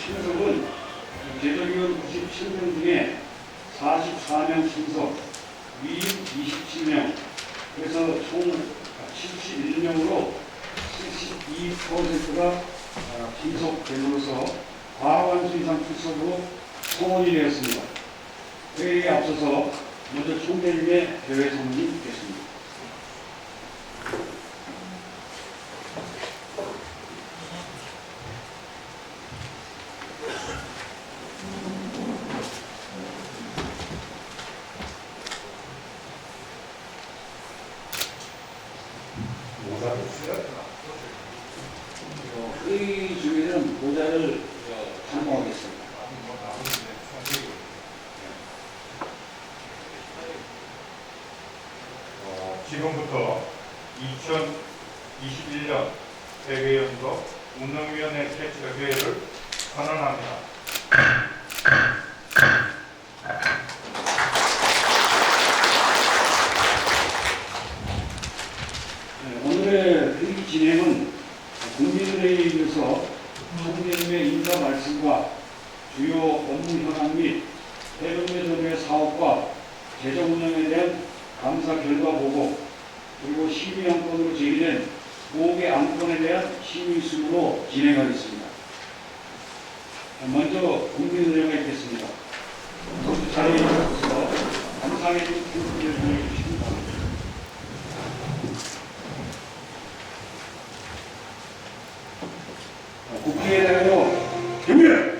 신석은 제도위원 97명 중에 44명 신석, 위임 27명, 그래서 총 71명으로 72%가 신석됨으로써 과반수 이상 출석으로 성원이 되었습니다. 회의에 앞서서 먼저 총대님의 대회 선언이 있겠습니다. 회의 중에는 모자를 사용하겠습니다. 지금부터 2021년 대외연도 운영위원회 개최회의를 선언합니다. 오늘의 회의 진행은 국민회의에 이어서 총대님의 인사 말씀과 주요 업무 현황 및 해병대 전후의 사업과 재정 운영에 대한 감사 결과 보고, 그리고 심의 안건으로 제기된 5개 안건에 대한 심의 순으로 진행하겠습니다. 먼저 국민의회가 있겠습니다. 모두 자리에 앉아서 감사의 표시를 보내주시기 바랍니다. 국회에 대하여 경례!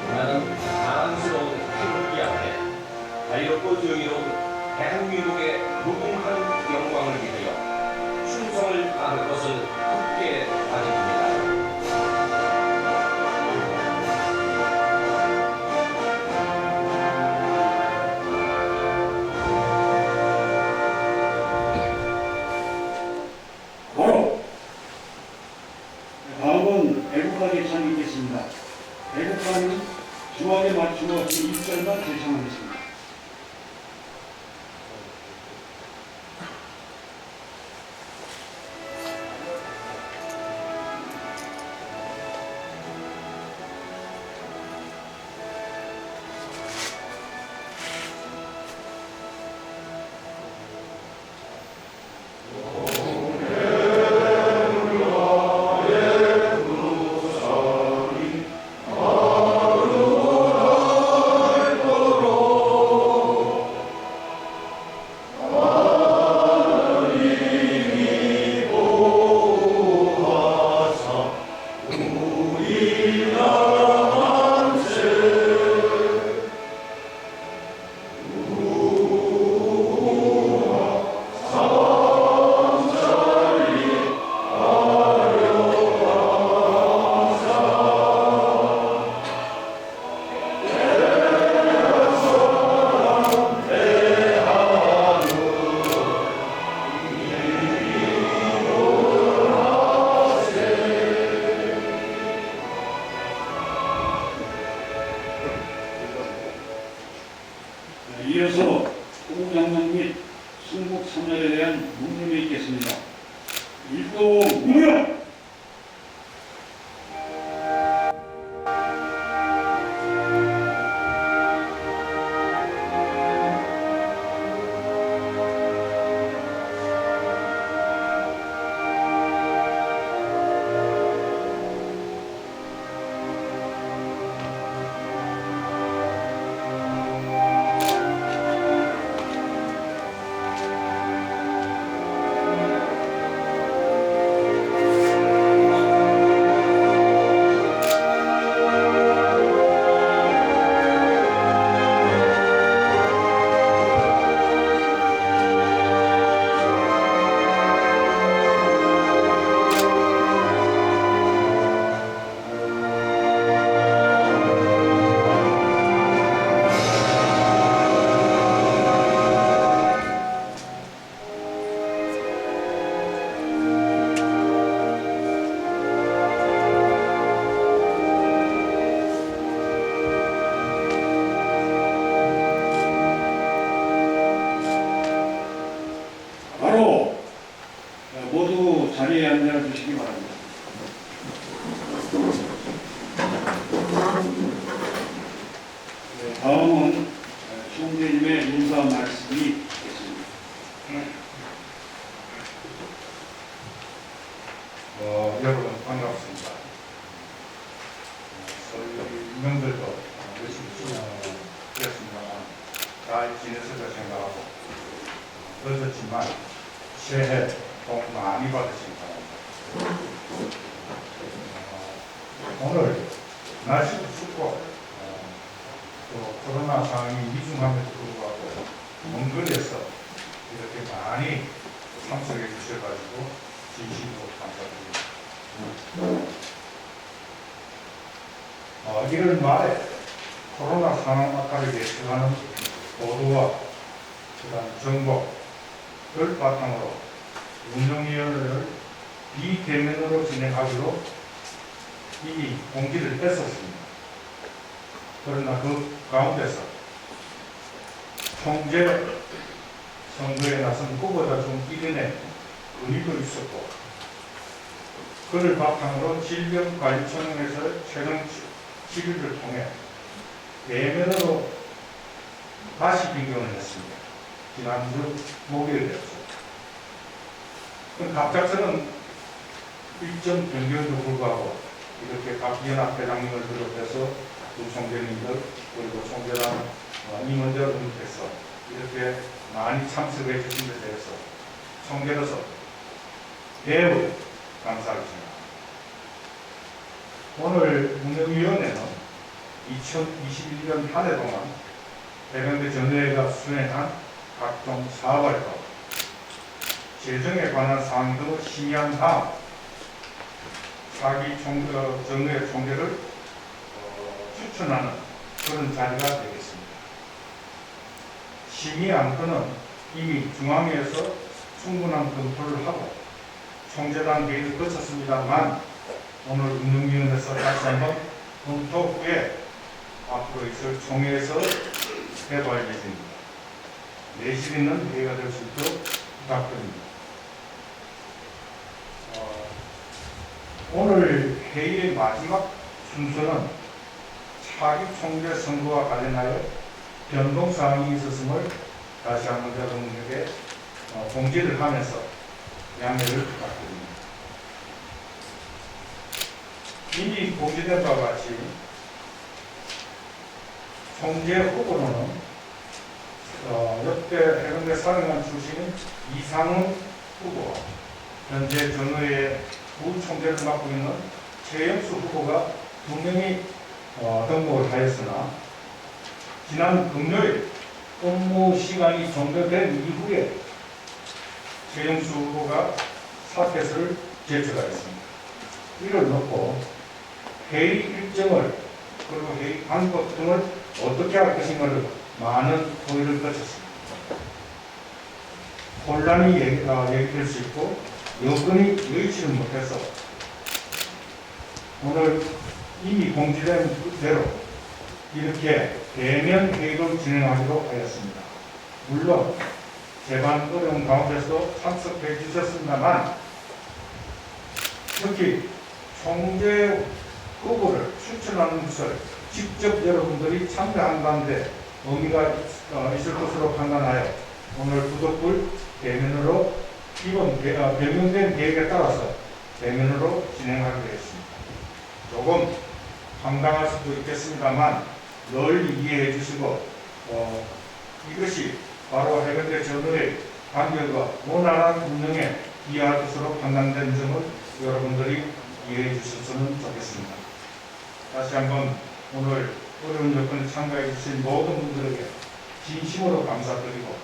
나는 사랑스러운 태극기 앞에 자유롭고 정의로운 대한민국의 무궁한 영광을 위하여 충성을 다할 것을 굳게 다짐합니다. 다음은 애국가 대창이 있겠습니다. 애국가는 주악에 맞추어 1절만 대창하겠습니다. 일동 무명. 바로 모두 자리에 앉아 주시기 바랍니다. 다음은 총재님의 인사 말씀이 있겠습니다. 여러분 반갑습니다. 저희 인명들도 열심히 지냈습니다만 잘 지냈을까 생각하고 늦었지만 새해 복 많이 받으시기 바랍니다. 오늘 날씨도 춥고 또 코로나 상황이 위중함에도 불구하고 먼 거리에서 이렇게 많이 참석해 주셔가지고 진심으로 감사드립니다. 1월 말에 코로나 상황 악화를 예측하는 보도와 그다음 정보를 바탕으로 운영위원회를 비대면으로 진행하기로 이미 공지를 했었습니다. 그러나 그 가운데서 총재 선거에 나선 후보자 중 1인의 의미도 있었고, 그를 바탕으로 질병관리청에서 최종 질의를 통해 대면으로 다시 변경을 했습니다. 지난주 목요일이었죠. 갑작스런 일정 변경에도 불구하고 이렇게 각 연합회장님을 비롯해서 두 총재님들 그리고 총재랑 임원들 분께서 이렇게 많이 참석해 주신 데 대해서 총재로서 매우 감사하게 생각합니다. 오늘 운영위원회는 2021년 한 해 동안 해병대 전의회가 수행한 각종 사업활동, 재정에 관한 사항 등을 심의한 다음 차기 전의회 총재를 추천하는 그런 자리가 되겠습니다. 심의 안건은 이미 중앙위에서 충분한 검토를 하고 총재단 회의를 거쳤습니다만, 오늘 운영위원회에서 다시 한번 검토 후에 앞으로 있을 총회에서 해봐야 예정입니다. 내실 있는 회의가 될 수 있도록 부탁드립니다. 오늘 회의의 마지막 순서는 차기 총재 선거와 관련하여 변동사항이 있었음을 다시 한번 여러분에게 공지를 하면서 양해를 부탁드립니다. 이미 공지된 바와 같이 총재 후보로는 역대 해병대 사령관 출신인 이상훈 후보와 현재 전의회 부총재를 맡고 있는 최영수 후보가 두 명이 등록을 하였으나, 지난 금요일 업무 시간이 종료된 이후에 최영수 후보가 사퇴서를 제출하였습니다. 이를 놓고 회의 일정을 그리고 회의 방법 등을 어떻게 할 것인가를 많은 토의를 거쳤습니다. 혼란이 얘기될 수 있고 여건이 여의치를 못해서 오늘 이미 공지된 대로 이렇게 대면 회의를 진행하기로 하였습니다. 물론 제반 어려운 가운데서 참석해 주셨습니다만 특히 총재 후보를 추천하는 것을 직접 여러분들이 참여한 가운데 의미가 있을 것으로 판단하여 오늘 부득불 대면으로 변경된 계획에 따라서 대면으로 진행하기로 했습니다. 조금 황당할 수도 있겠습니다만 늘 이해해 주시고 이것이 바로 해병대 전우의 관결과 원활한 운영에 기여할 것으로 판단된 점을 여러분들이 이해해 주셨으면 좋겠습니다. 다시 한번 오늘 어려운 여건에 참가해 주신 모든 분들에게 진심으로 감사드리고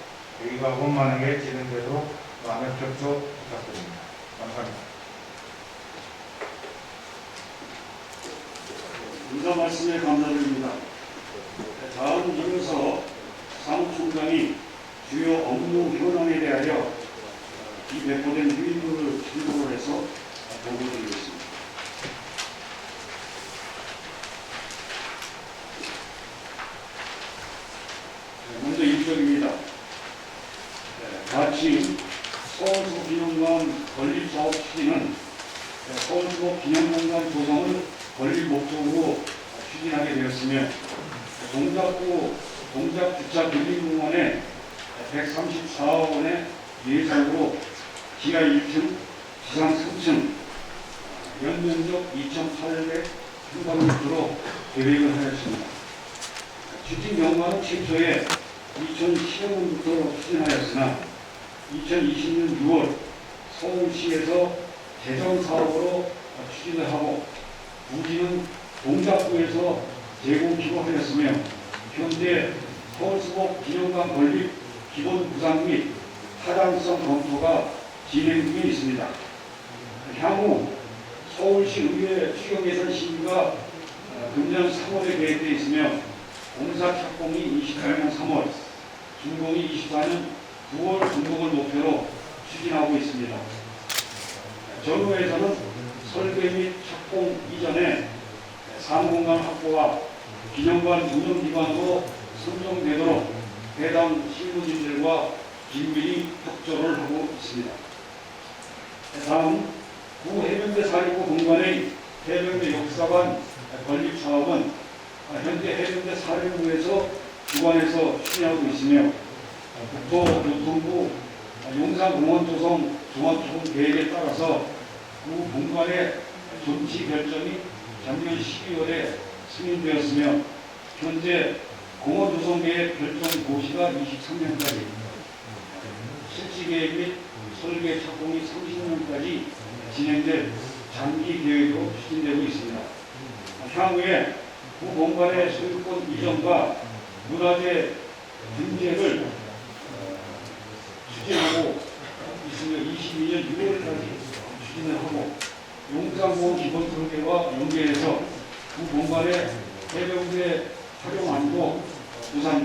회의가 원만하게 진행되도록 많은 협조 부탁드립니다. 감사합니다. 인사 말씀에 감사드립니다. 다음 이어서 사무총장이 주요 업무 현황에 대하여 이 배포된 회의문을 참고를 해서 보고드리겠습니다. 먼저 1쪽입니다. 마침 서울숲 기념관 건립사업 추진은 서울숲 기념공간 조성을 건립 목적으로 추진하게 되었으며 동작주차 건립공간에 134억 원의 예산으로 지하 1층, 지상 3층, 연면적 2,800평방미터로 계획을 하였습니다. 추진 경과는 최초에 2015년부터 추진하였으나 2020년 6월 서울시에서 재정사업으로 추진을 하고 부지는 동작구에서 제공 기록하였으며 현재 서울숲 기념관 건립 기본 구상 및 타당성 검토가 진행 중에 있습니다. 향후 서울시 의회 추경예산 심의가 금년 3월에 계획되어 있으며 공사 착공이 28년 3월, 준공이 24년 9월 준공을 목표로 추진하고 있습니다. 전후에서는 설계 및 착공 이전에 사무공간 확보와 기념관 운영기관으로 선정되도록 해당 실무진들과 긴밀히 협조를 하고 있습니다. 다음 구해병대 사립부 본관의 해병대 역사관 건립 사업은 현재 해병대 사령부에서 주관해서 추진하고 있으며 국토교통부 용산공원 조성 종합조성 계획에 따라서 구 본관의 존치 결정이 작년 12월에 승인되었으며 현재 공원 조성 계획 결정 고시가 23년까지 실시 계획 및 설계 착공이 30년까지 진행될 장기 계획으로 추진되고 있습니다. 향후에 구 본관의 소유권 이전과 문화재 등재를 추진하고 있으며 22년 6월까지 추진을 하고 용산공원 기본 설계와 연계해서 구 본관의 해병대 활용안도 구상할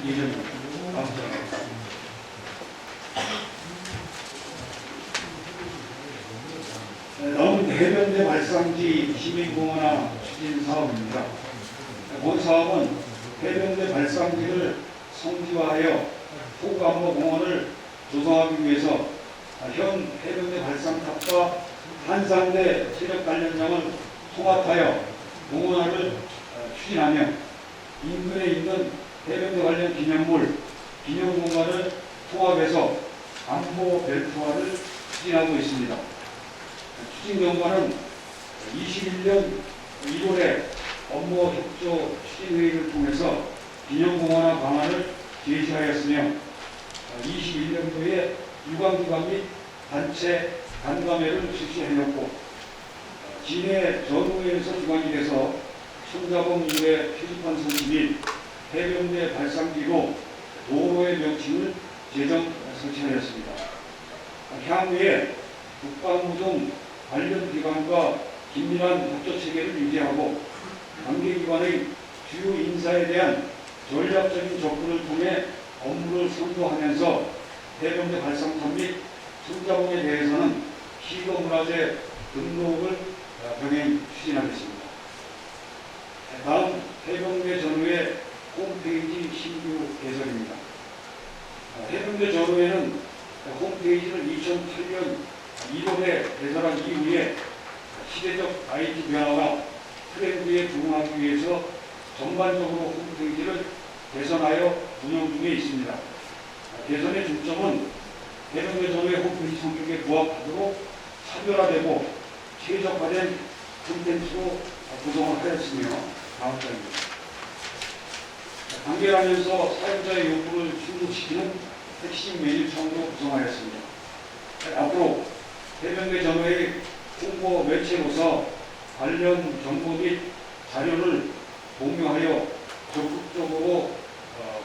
예정입니다. 감사합니다. 다음은 해병대 발상지 시민공원화 추진 사업입니다. 본 사업은 해병대 발상지를 성지화하여 후감로 공원을 조성하기 위해서 현 해병대 발상탑과 한산대 체력 단련장을 통합하여 공원화를 추진하며 인근에 있는 해병대 관련 기념물, 기념공간을 통합해서 안보 벨트화를 추진하고 있습니다. 추진 경과는 21년 1월에 업무 협조 추진회의를 통해서 기념공원화 방안을 제시하였으며 21년도에 유관기관 및 단체 간담회를 실시하였고 진해 전후회에서 주관이 돼서 손자봉 이후에 표지판 설치 및 해병대 발상지로 도로의 명칭을 제정 설치하였습니다. 향후에 국방부 등 관련 기관과 긴밀한 협조 체계를 유지하고 관계기관의 주요 인사에 대한 전략적인 접근을 통해 업무를 선도하면서 해병대 발상탑 및 손자봉에 대해서는 시도문화재 등록을 병행 추진하겠습니다. 다음 해병대 전후의 홈페이지 신규 개설입니다. 해병대 전후에는 홈페이지를 2008년 1월에 개설한 이후에 시대적 IT 변화와 트렌드에 부응하기 위해서 전반적으로 홈페이지를 개선하여 운영 중에 있습니다. 개선의 중점은 대중의 전후의 홈페이지 성격에 부합하도록 차별화되고 최적화된 콘텐츠로 구성을 하였으며 다음 장입니다. 단결하면서 사용자의 요구를 충족시키는 핵심 메뉴창으로 구성하였습니다. 앞으로 해병대 전후의 홍보 매체로서 관련 정보 및 자료를 공유하여 적극적으로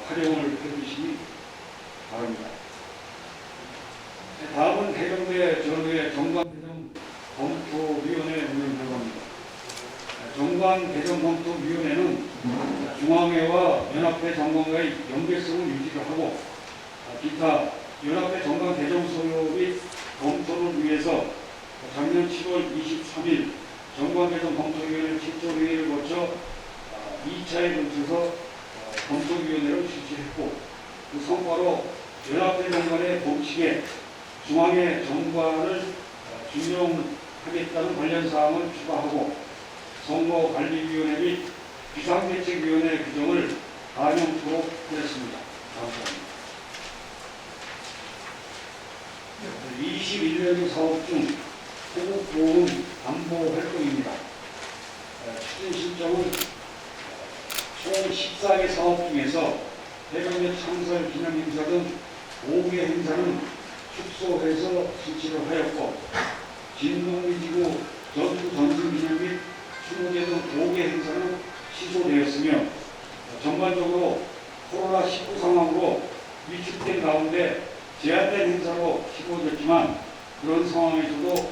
활용을 해주시기 바랍니다. 다음은 해병대 전후의 정관개정 검토위원회 운영 결과입니다. 정관개정검토위원회는 중앙회와 연합회 장관과의 연계성을 유지하고 기타 연합회 정관개정 소요 및 검토를 위해서 작년 7월 23일 정관개정 검토위원회 최초회의를 거쳐 2차에 걸쳐서 검토위원회를 실시했고 그 성과로 연합회 정관의 법칙에 중앙회 정관을 준용하겠다는 관련 사항을 추가하고 선거관리위원회 및 비상대책위원회 규정을 반영토록 하였습니다. 감사합니다. 21년 사업 중 호국보훈 안보 활동입니다. 추진 실적은 총 14개 사업 중에서 해병대 창설 기념 행사 등 5개 행사는 축소해서 실시를 하였고 진동지구 전투 전승 기념 및 추모제 등 5개 행사는 취소되었으며 전반적으로 코로나19 상황으로 위축된 가운데 제한된 행사로 치러졌지만 그런 상황에서도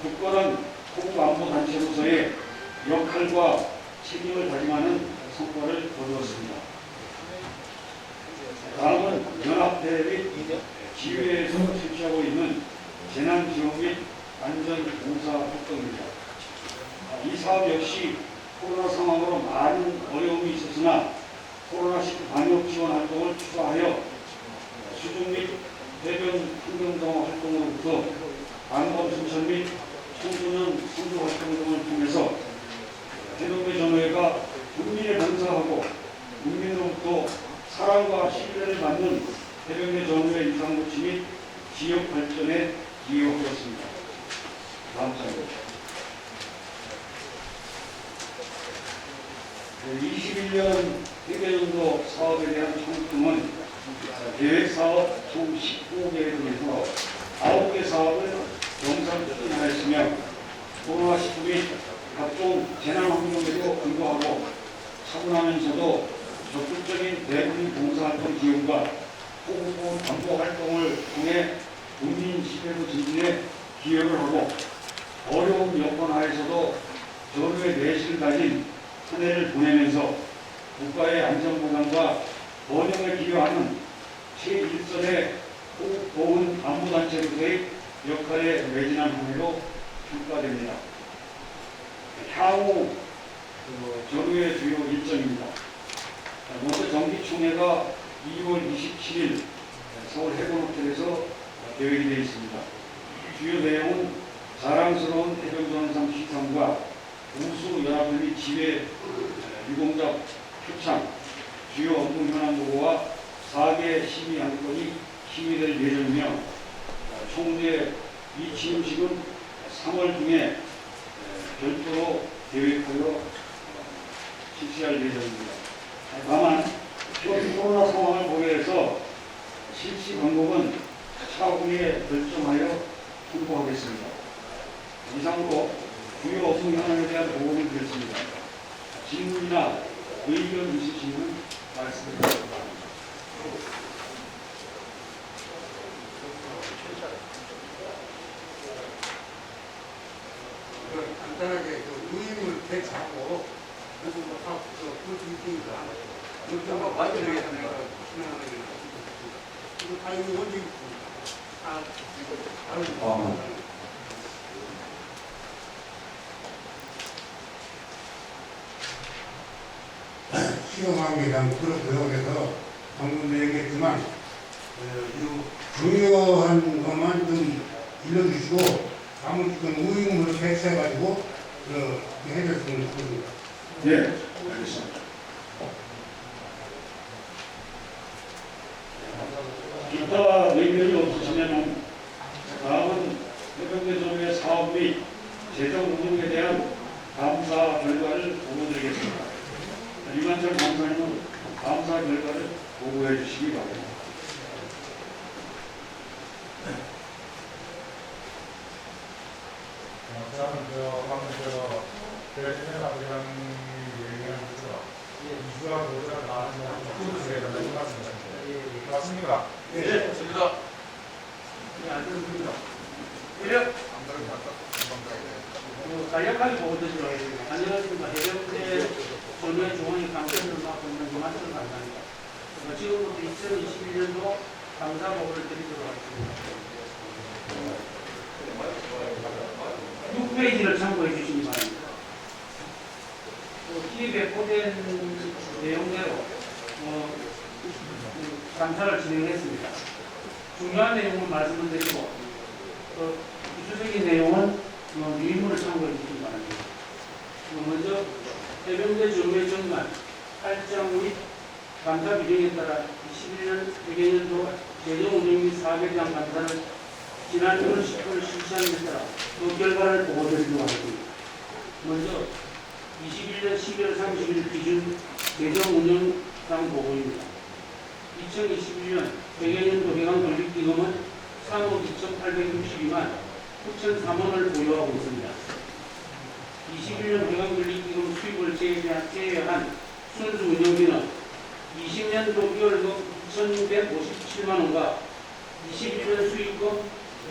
굳건한 호국안보단체로서의 역할과 책임을 다짐하는 성과를 거두었습니다. 다음은 연합회 및 지휘회에서 실시하고 있는 재난지원 및 안전봉사 활동입니다. 이 사업 역시 코로나 상황으로 많은 어려움이 있었으나 코로나19 방역 지원 활동을 추가하여 수중 및 해변 환경정화 활동으로부터 안전 순천 및 청소년 선조 활동 등을 통해서 해병대 전후회가 국민에 봉사하고 국민으로부터 사랑과 신뢰를 받는 해병대 전후회 이상고치 및 지역 발전에 기여하였습니다. 다음 장입니다. 21년 회계연도 사업에 대한 총평은 계획사업 총 19개 중에서 9개 사업을 영상 추진하였으며 코로나19 및 각종 재난환경에도 근거하고 차분하면서도 적극적인 대국민 봉사활동 지원과 호국보훈 안보 활동을 통해 국민 시대로 진진에 기여를 하고 어려운 여건 하에서도 전후의 내실을 가진 한 해를 보내면서 국가의 안전보장과 번영에 기여하는 최일선의 호국보훈 안보단체로서의 역할에 매진한 한 해로 평가됩니다. 향후 전후의 주요 일정입니다. 먼저 정기총회가 2월 27일 서울 해군호텔에서 계획이 되어 있습니다. 주요 내용은 자랑스러운 해병전상 시상과 우수연합회 및 지회 유공자 표창, 주요 업무 현황 보고와 4개 심의 안건이 심의될 예정이며 총회 이 취임식은 3월 중에 별도로 계획하여 실시할 예정입니다. 다만 현 코로나 상황을 고려해서 실시 방법은 차후에 결정하여 통보하겠습니다. 이상으로 주요 업무 현황에 대한 보고를 드렸습니다. 질문이나 의견 있으시면 말씀해 주시기 바랍니다. 간단하게 의임을 대체하고 그리고 그 중심이다. 이렇게 한번 만들어야 되는 거. 이거 다 이거 언제 시험하기 위한 그런 노력에서 방금 얘기했지만 중요한 것만 좀 일러주시고 사무직은 의무를 배치해가지고 해줬으면 좋겠습니다. 네, 알겠습니다. 기타 의견이 없으시면 다음은 해병대 조례 사업 및 재정 운영에 대한 감사 결과를 보고드리겠습니다. 이만철 감사님은 감사 결과를 보고해 주시기 바랍니다. 저는 방금 대신에 아버지랑 얘기하면서 이주가 보호자가 나와서 꾸준하게 된다는 말씀이셨는데 맞습니까? 네, 좋습니다. 간략하게 보고드리도록 하겠습니다. 안녕하십니까. 해병대 전후의 중앙위 감사를 맡고 있는 이만철 감사입니다. 지금부터 2021년도 감사 보고를 드리도록 하겠습니다. 6페이지를 참고해 주시기 바랍니다. 이 배포된 내용대로 감사를 진행했습니다. 중요한 내용은 말씀을 드리고 기초적인 내용은 유인물을 참고해 주시기 바랍니다. 먼저 해병대 전후의 정관 8장 및 감사 규정에 따라 21년 회계년도 재정 운영 및 사업에 대한 감사를 지난 1월 10일 실시한 데 따라 그 결과를 보고드리도록 하겠습니다. 먼저 21년 12월 30일 기준 재정 운영상 보고입니다. 2021년 회계년도 회관 건립기금은 3억 2,862만 9,003원을 보유하고 있습니다. 21년 회관 건립기금 수입을 제외한 순수 운영비는 20년도 2월금 2,657만 원과 21년 수익금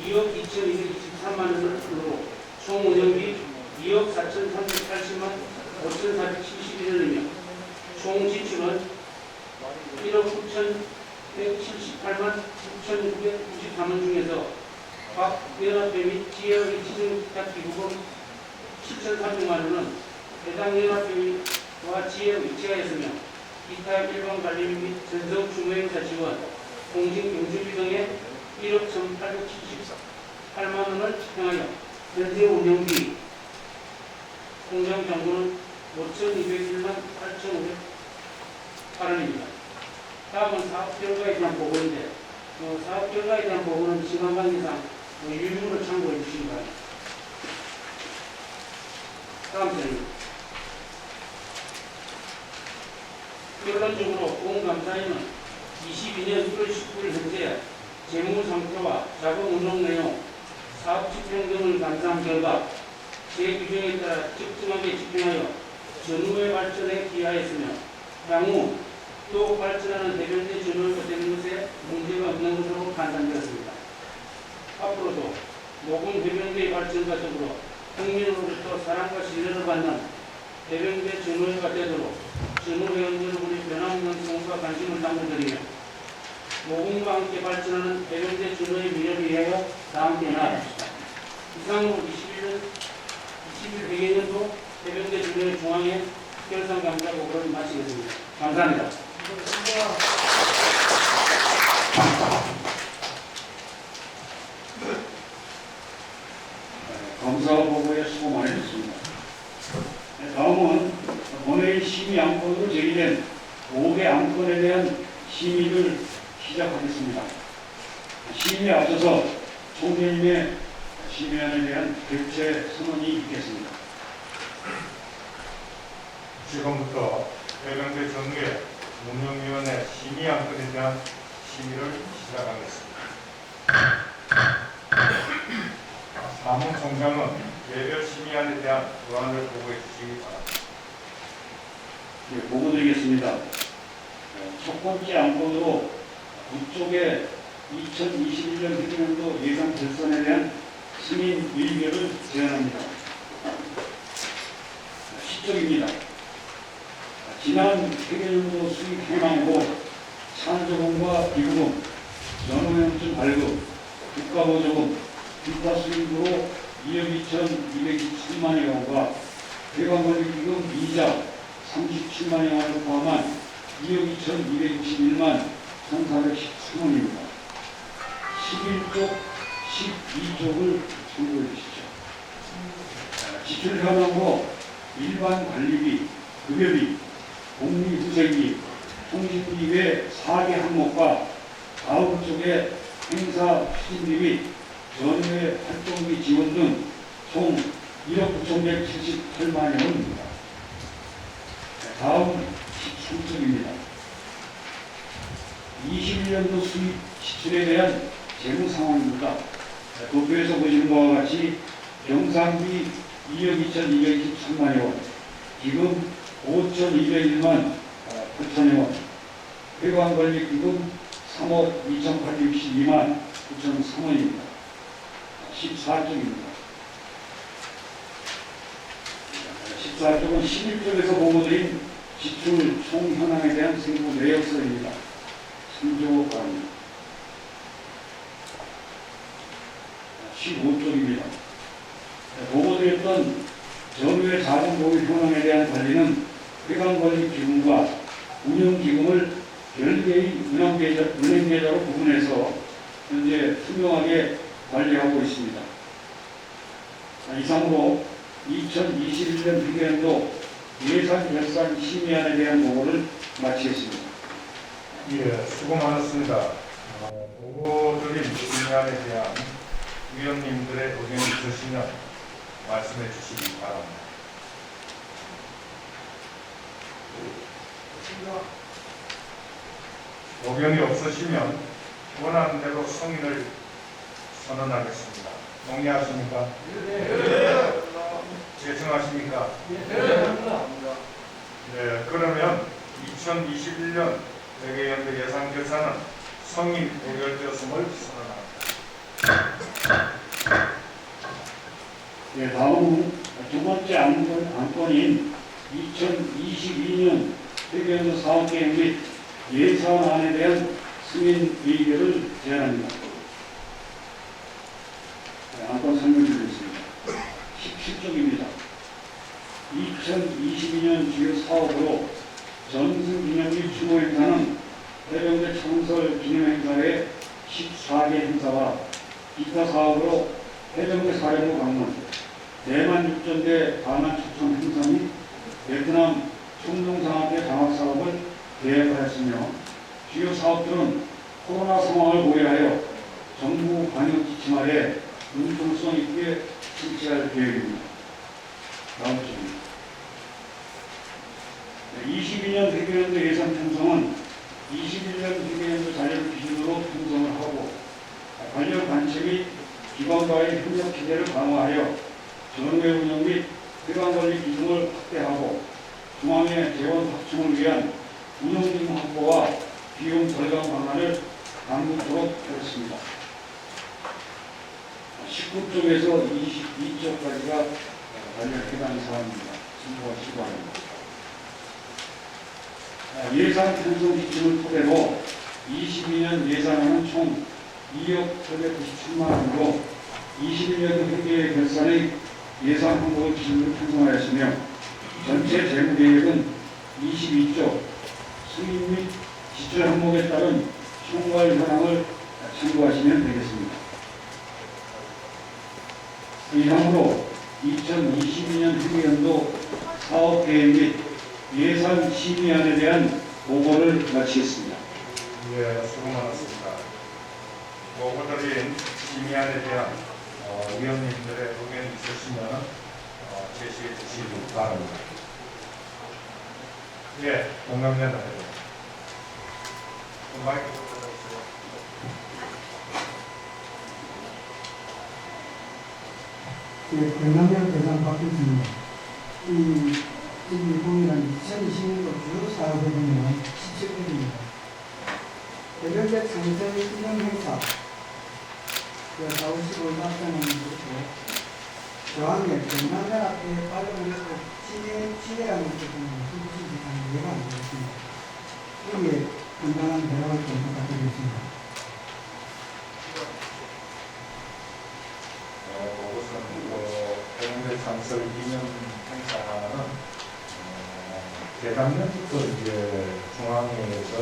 2억 2,223만 원으로 총 운영비 2억 4,380만 5,471원이며 총 지출은 1억 9,178만 6,993원 중에서 각 연합회 및 지역의 지정 기타 기부금 7,300만 원은 해당 연합회와 지역 위치하였으며 기타 일반 관리 및 전속 주무행사 지원, 공직 경주비 등의 1억 1,878만 원을 집행하여 현재 운영비 공장 정부는 5,201만 8,508원입니다. 다음은 사업 결과에 대한 보고인데 사업 결과에 대한 보고는 시간 관계상 유인물을 참고해 주시기 바랍니다. 다음 장입니다. 결론적으로 보험감사위는 22년 1월 19일 현재 재무 상태와 자금 운영 내용, 사업 집행 등을 감사한 결과 제 규정에 따라 적정하게 집행하여 전후의 발전에 기여하였으며 향후 또 발전하는 해병대 전후가 되는 것에 문제가 없는 것으로 판단되었습니다. 앞으로도 모금 해병대의 발전과 더불어 국민으로부터 사랑과 신뢰를 받는 해병대 전후회가 되도록 전후회원 여러분의 변함없는 성과 관심을 당부드리며 모금과 함께 발전하는 해병대 전후의 미래를 위하여 다 함께 나아갑시다. 이상으로 21 회계년도 해병대 전후회 중앙회 결산 감사 보고를 마치겠습니다. 감사합니다. 감사 보고에 수고 많으셨습니다. 다음은 본회의 심의 안건으로 제기된 5개 안건에 대한 심의를 시작하겠습니다. 심의에 앞서서 총재님의 심의안에 대한 결재 선언이 있겠습니다. 지금부터 해병대 전후회 운영위원회 심의 안건에 대한 심의를 시작하겠습니다. 사무총장은 개별 심의안에 대한 의안을 보고해 주시기 바랍니다. 네, 보고드리겠습니다. 첫 번째 안건으로 북쪽의 2021년 회계년도 예산 결산에 대한 승인 의결을 제안합니다. 시적입니다. 지난 회계년도 수익 행망으로 산소금과 비구금, 연호연금 발급, 국가보조금, 기타 수익으로 2억 2,227만여 원과 회관관리기금 이자 37만여 원을 포함한 2억 2,261만 1,413원입니다. 11쪽, 12쪽을 참고해 주십시오. 지출 현황으로 일반 관리비, 급여비, 복리후생비, 통신비 외 4개 항목과 다음 쪽에 행사 추진비 및 전외 활동비 지원 등 총 1억 9,178만 원입니다. 다음 13쪽입니다. 21년도 수입 지출에 대한 재무 상황입니다. 도표에서 보시는 바와 같이 경상비 2억 2,223만 원, 기금 5,201만 9천여 원, 회관관리기금 3억 2,862만 9,003원입니다. 14쪽입니다. 14쪽은 11쪽에서 보고드린 지출 총 현황에 대한 세부 내역서입니다. 3조 원입니다. 15쪽입니다. 보고드렸던 전후의 자본보유 현황에 대한 관리는 회관관리기금과 운영기금을 별개의 은행계좌로 구분해서 현재 투명하게 관리하고 있습니다. 이상으로 2021년 회계연도 예산 결산 심의안에 대한 보고를 마치겠습니다. 예, 수고 많았습니다. 보고드린 심의안에 대한 위원님들의 의견이 있으시면 말씀해 주시기 바랍니다. 의견이 없으시면 원하는 대로 승인을 선언하겠습니다. 동의하십니까? 네. 제청하십니까? 네. 그러면 2021년 회계연도 예산 결산은 승인 의결되었음을 선언합니다. 네, 다음은 두 번째 안건인 2022년 회계연도 사업계획 및 예산안에 대한 승인 의결을 제안합니다. 안건 설명드리겠습니다. 17쪽입니다. 2022년 주요 사업으로 전승기념 및 추모행사는 해병대 창설 기념행사의 14개 행사와 기타 사업으로 해병대 사령부 방문, 대만 육전대 반환 초청 행사 및 베트남 총동상학회 장학사업을 계획하였으며 주요 사업들은 코로나 상황을 고려하여 정부 방역 지침 아래 융통성 있게 실시할 계획입니다. 다음 주입니다. 22년 회계연도 예산 편성은 21년 회계연도 자료를 기준으로 편성을 하고 관련 단체 및 기관과의 협력 기대를 강화하여 전외 운영 및 회관관리 기능을 확대하고 중앙의 재원 확충을 위한 운영기금 확보와 비용 절감 방안을 강구토록 하였습니다. 19쪽에서 22쪽까지가 관련 해당 사항입니다. 참고하시기 바랍니다. 예산 편성 기준을 토대로 22년 예산안은 총 2억 897만 원으로 21년 회계 결산의 예산 항목을 기준으로 편성하였으며 전체 재무계획은 22조 수입 및 지출 항목에 따른 총괄 현황을 참고하시면 되겠습니다. 이상으로 2022년 회계연도 사업계획 및 예산 심의안에 대한 보고를 마치겠습니다. 예, 수고 많았습니다. 보고드린 심의안에 대한 위원님들의 의견이 있으시면 제시해 주시기 바랍니다. 예, 공감된다. 마이크 좀 네, 경남형 대상 박규수입니다. 이 공이란 2020년도 주요 사업에 보면 17번입니다. 해병대 창설 기념 행사 4월 15일 앞서는 그렇고 저항에 경남면 앞에 발령을 해서 치매라는 것을 보면 무슨 뜻인지 잘 이해가 안 되겠습니다. 여기에 건강한 대답을 좀 부탁드리겠습니다. 해병대 창설 기념 행사는 재작년부터 이제 중앙회에서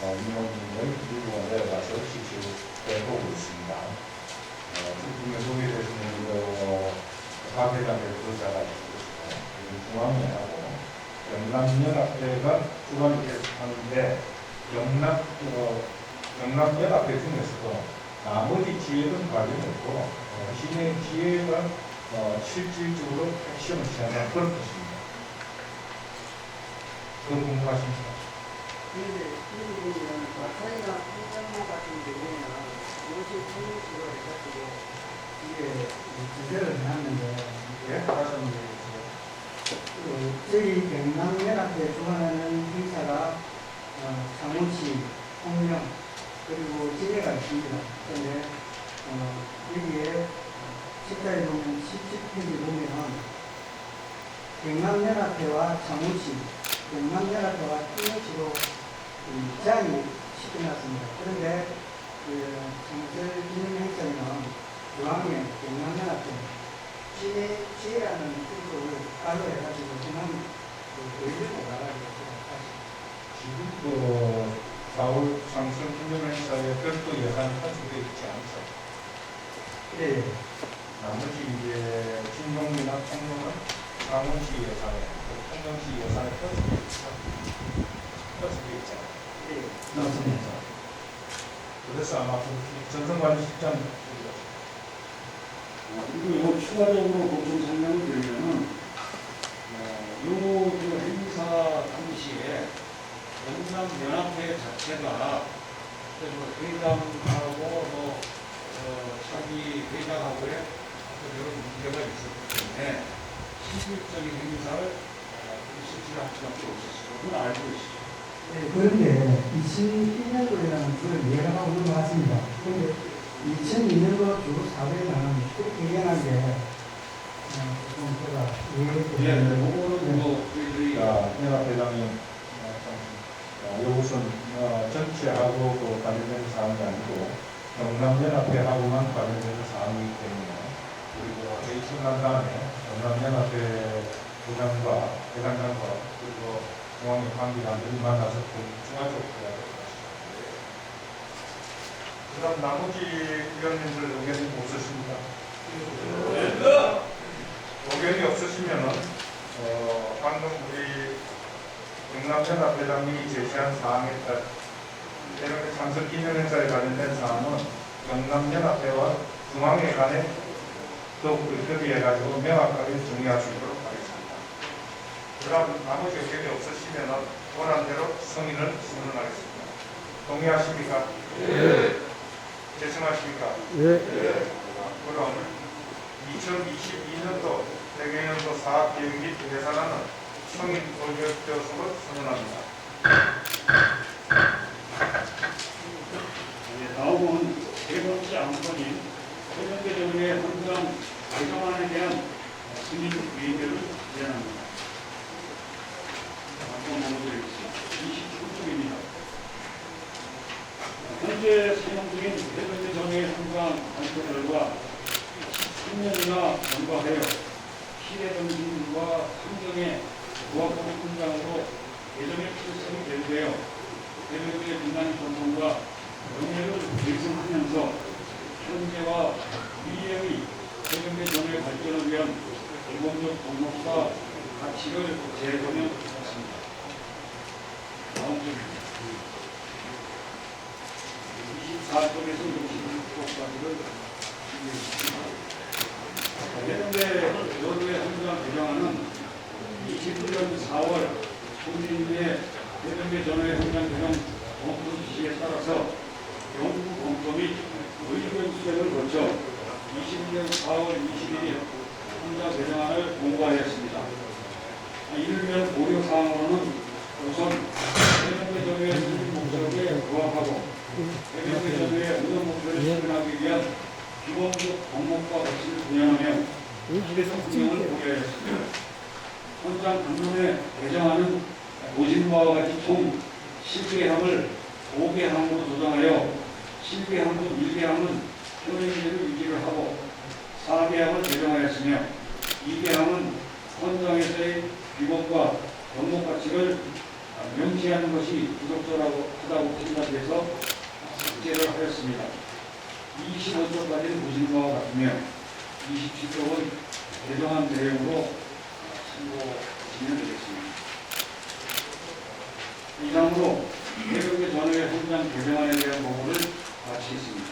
민원을 일부가 내려가서 실시되고 있습니다. 지금 소개되신 박 회장의 거자가 있고 중앙회하고 영남연합회가 주관을 하는데 영남연합회 중에서도 나머지 지역은 관련없고 진행 지역은 실질적으로 핵심을 취하는 그런 것입니다. 그건 궁금하십니까? 그런데 이 부분은 마사이나 행정부 같은 경우에는 이것이 통일시로 해가지고 이게 제대로 해놨는데 예? 하셨는데 저희 경남연합회 주관하는 행사가 장훈시, 홍명 그리고 진해가 있습니다. 그런데 여기에 식사에 보면 17페이지 보면 경남연합회와 장훈시, 경남연합회와 통일시로 제한이 시켜놨습니다. 그런데 정설 기념 행사에는 중앙에 경남연합회 지혜라는 뜻을 따로 해가지고 그냥 보이려고 나가지고 지금 4월 상승 기념 행사에 별도 예산이 편성되어 있지 않죠. 예. 나머지 이제 진동이나 통영은 강원시 예산에 통영시 예산에 편성되어 있잖아요. 예. 맞습니다. 그래서 아마 전성관리실장 그리고 추가적으로 보충 설명을 드리면은 요 행사 당시에 영남연합회 자체가 회장하고 차기 회장하고의 여러 문제가 있었기 때문에 실질적인 행사를 실시할 수밖에 없었어요. 그건 알고 있어요. 네, 그런데 2001년도에는 그걸 예상하고 있는 것 같습니다. 그런데 2002년도 주 4회는 꼭 개경하게 조금 제가 그거는 뭐 저희가 연합회장이 이것은 전체하고 그 관련된 사항이 아니고 영남연합회하고만 관련된 사항이기 때문에 그리고 회의 끝난 다음에 영남연합회 부장과 회장장과 그리고 중앙의 관계자들이 만나서 중화적으로 해야 될 것 같습니다. 그 다음 나머지 위원님들 의견이 없으십니까? 의견이 없으시면은 방금 우리 영남연합회장님이 제시한 사항에 따라 창설 기념행사에 관련된 사항은 영남연합회와 중앙회 간에 더욱 협의해가지고 명확하게 정리하시도록 하겠습니다. 그 다음 나머지 의견이 없으시면 원안대로 승인을 선언하겠습니다. 동의하십니까? 네. 제청하십니까? 네. 그럼 2022년도 대개연도 사업계획 및 예산안은 승인 의결되었음을 선언합니다. 다음은 세 번째 안건인 해병대정의 헌장 개정안에 대한 승인 의결을 제안합니다. 한번 보여드리겠습니다. 29쪽입니다. 현재 사용 중인 해병대정의 헌장 발표 결과 13년이나 전과하여 피해정신과 환경의 부합하는 헌장으로 개정의 필요성이 제기되어 해병대의 빛나는 전통과 명예를 계승하면서 현재와 미래의 해병대 전의 발전을 위한 기본적 덕목과 가치를 제공해 주었습니다. 다음 주 24쪽에서 26쪽까지를 준비했습니다. 해병대 여도의 헌장 개정안은 21년 4월 총리님의 해병대 전의 헌장 개정 검토 지시에 따라서 연구 검토 및 의견 수행을 거쳐 20년 4월 21일 헌장 개정안을 공고하였습니다. 이르면 고려사항으로는 우선 해병대 전의 수립 목적에 부합하고 해병대 전의 우선 목표를 실현하기 위한 기본적 덕목과 가치를 분양하며 기대성 분양을 고려하였습니다. 헌장 강론의 개정안은 보신바와 같이 총 10개항을 5개항으로 조정하여 7개항 중 1개항은 현행대로 유지를 하고 4개항을 개정하였으며 2개항은 헌장에서의 기본과 덕목 가치를 명시하는 것이 부적절하다고 판단돼서 삭제를 하였습니다. 25쪽까지는 보신 바와 같으며 27쪽은 개정안 내용으로 선고 진행되겠습니다. 이상으로 해병대 전후의 훈장 개정안에 대한 보고를 마치겠습니다.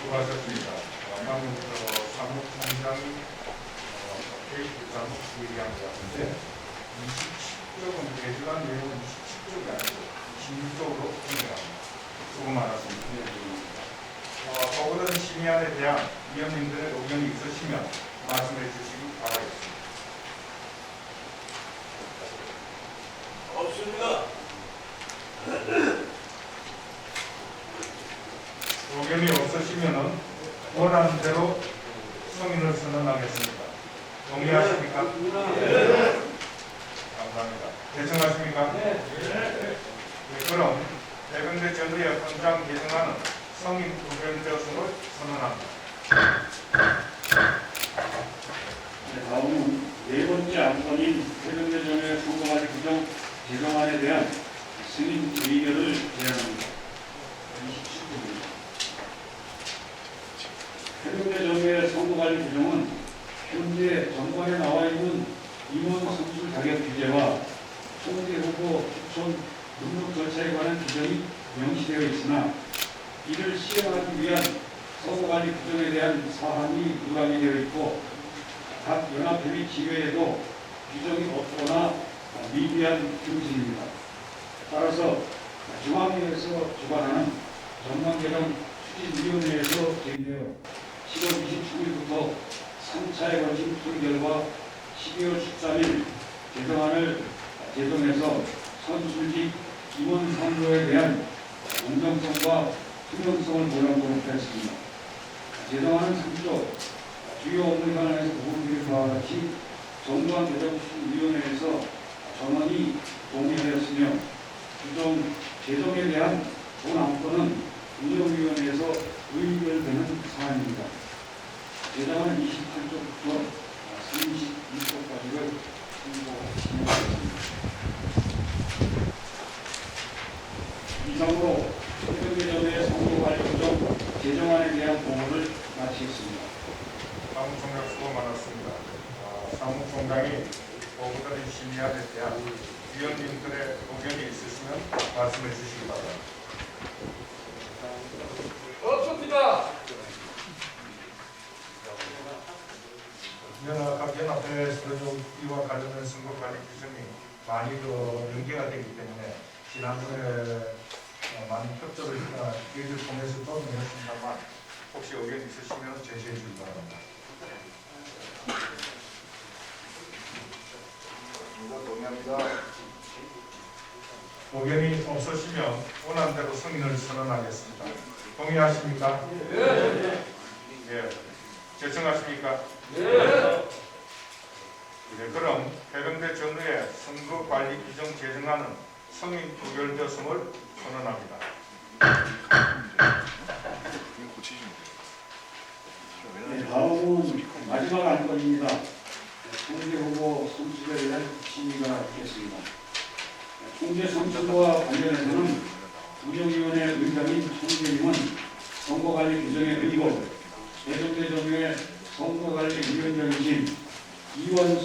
수고하셨습니다. 방금 사무총장이 회의 부장을 얘기한 것 같은데 27쪽은 개정안 내용 27쪽이 아니고 26쪽으로 통일합니다. 수고 많았습니다. 보고된 심의안에 대한 위원님들의 의견이 있으시면 말씀해 주시기 바라겠습니다. 없습니다. 의견이 없으시면 원하는 대로 성인을 선언하겠습니다. 동의하십니까? 네. 감사합니다. 대청하십니까? 네. 그럼 해병대 전후의 헌장 개정안은 성인 의견되었음을 선언합니다. 다음은 네 번째 안건인 해병대 전후의 선거관리 규정 개정안에 대한 승인 의결을 제안합니다. 27조입니다. 해병대 전후의 선거관리 규정은 현재 정관에 나와 있는 임원 선출 자격 규제와 총재 후보 추천 등록 절차에 관한 규정이 명시되어 있으나 이를 시행하기 위한 선거관리 규정에 대한 사항이 부각이 되어 있고 각 연합회 및 지회에도 규정이 없거나 미비한 형식입니다. 따라서 중앙위에서 주관하는 전망개정 추진위원회에서 제기되어 10월 23일부터 3차에 걸친 토의 결과 12월 13일 개정안을 제정해서 선출직 임원 선거에 대한 공정성과 투명성을 보장하도록 하였습니다. 제정안은 3조 주요 업무 현안에서 보고드린 바와 같이 정부안 개정위원회에서 전원이 동의하였으며 규정 제정에 대한 본 안건은 운영위원회에서 의결되는 사안입니다. 제정안 28조부터 32조까지를 진행하겠습니다. 이상으로 해병대 전후의 선거관리 규정 제정안에 대한 보고를 마치겠습니다. 사무총장 수고 많았습니다. 사무총장이 보고드린 심의안에 대한 위원님들의 의견이 있으시면 말씀해 주시기 바랍니다. 없습니다. 각 연합회에서 이와 관련된 선거관리 규정이 많이 연계가 되기 때문에 지난번에 많은 협조를 기회를 통해서 도움했습니다만 혹시 의견 있으시면 제시해 주기 바랍니다. 동의합니다. 의견이 없으시면 원하는 대로 승인을 선언하겠습니다. 동의하십니까? 네. 예. 제청하십니까? 네. 그럼 해병대 전후의 선거관리 규정 제정안은 성인 의결되었음을 선언합니다. 네, 다음은 마지막 안건입니다. 총재 후보 선출에 대한 심의가 있겠습니다. 총재 선출과 관련해서는 운영위원회 의장인 총재님은 선거관리 규정에 의거 해병대 전후의 선거관리위원장이신 이원수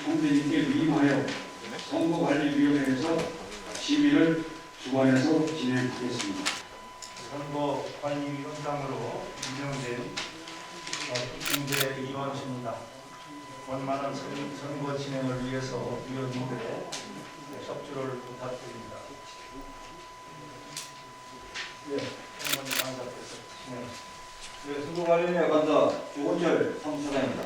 총재님께 위임하여 선거관리위원회에서 심의를 주관해서 진행하겠습니다. 선거관리위원장으로 임명된 총재 이원수입니다. 원만한 선거 진행을 위해서 위원님들의 협조를 부탁드립니다. 네, 선거관리위원회 간사 조건철 사무처장입니다.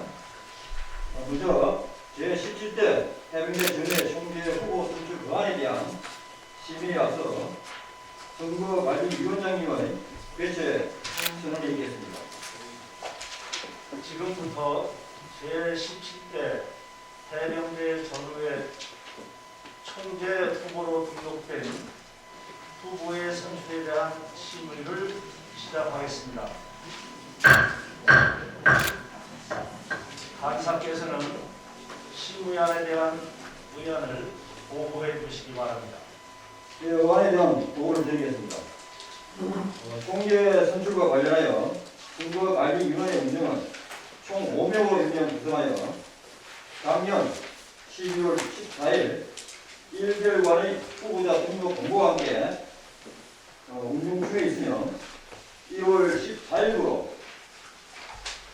먼저 제17대 해병대 전후의 총재 후보 선출 법안에 대한 심의에 앞서 선거관리위원장님의 개최 선언을 읽겠습니다. 지금부터 제17대 해병대 전후의 총재 후보로 등록된 후보의 선출에 대한 심의를 시작하겠습니다. 간사께서는 심의안에 대한 의견을 보고해 주시기 바랍니다. 이 의안에 대한 보고를 드리겠습니다. 총재 선출과 관련하여 선거관리위원회 운영은 총 5명으로 임명 구성하여 작년 12월 14일 1개월간의 후보자 등록 공고와 함께 운영 중에 있으며 1월 14일부로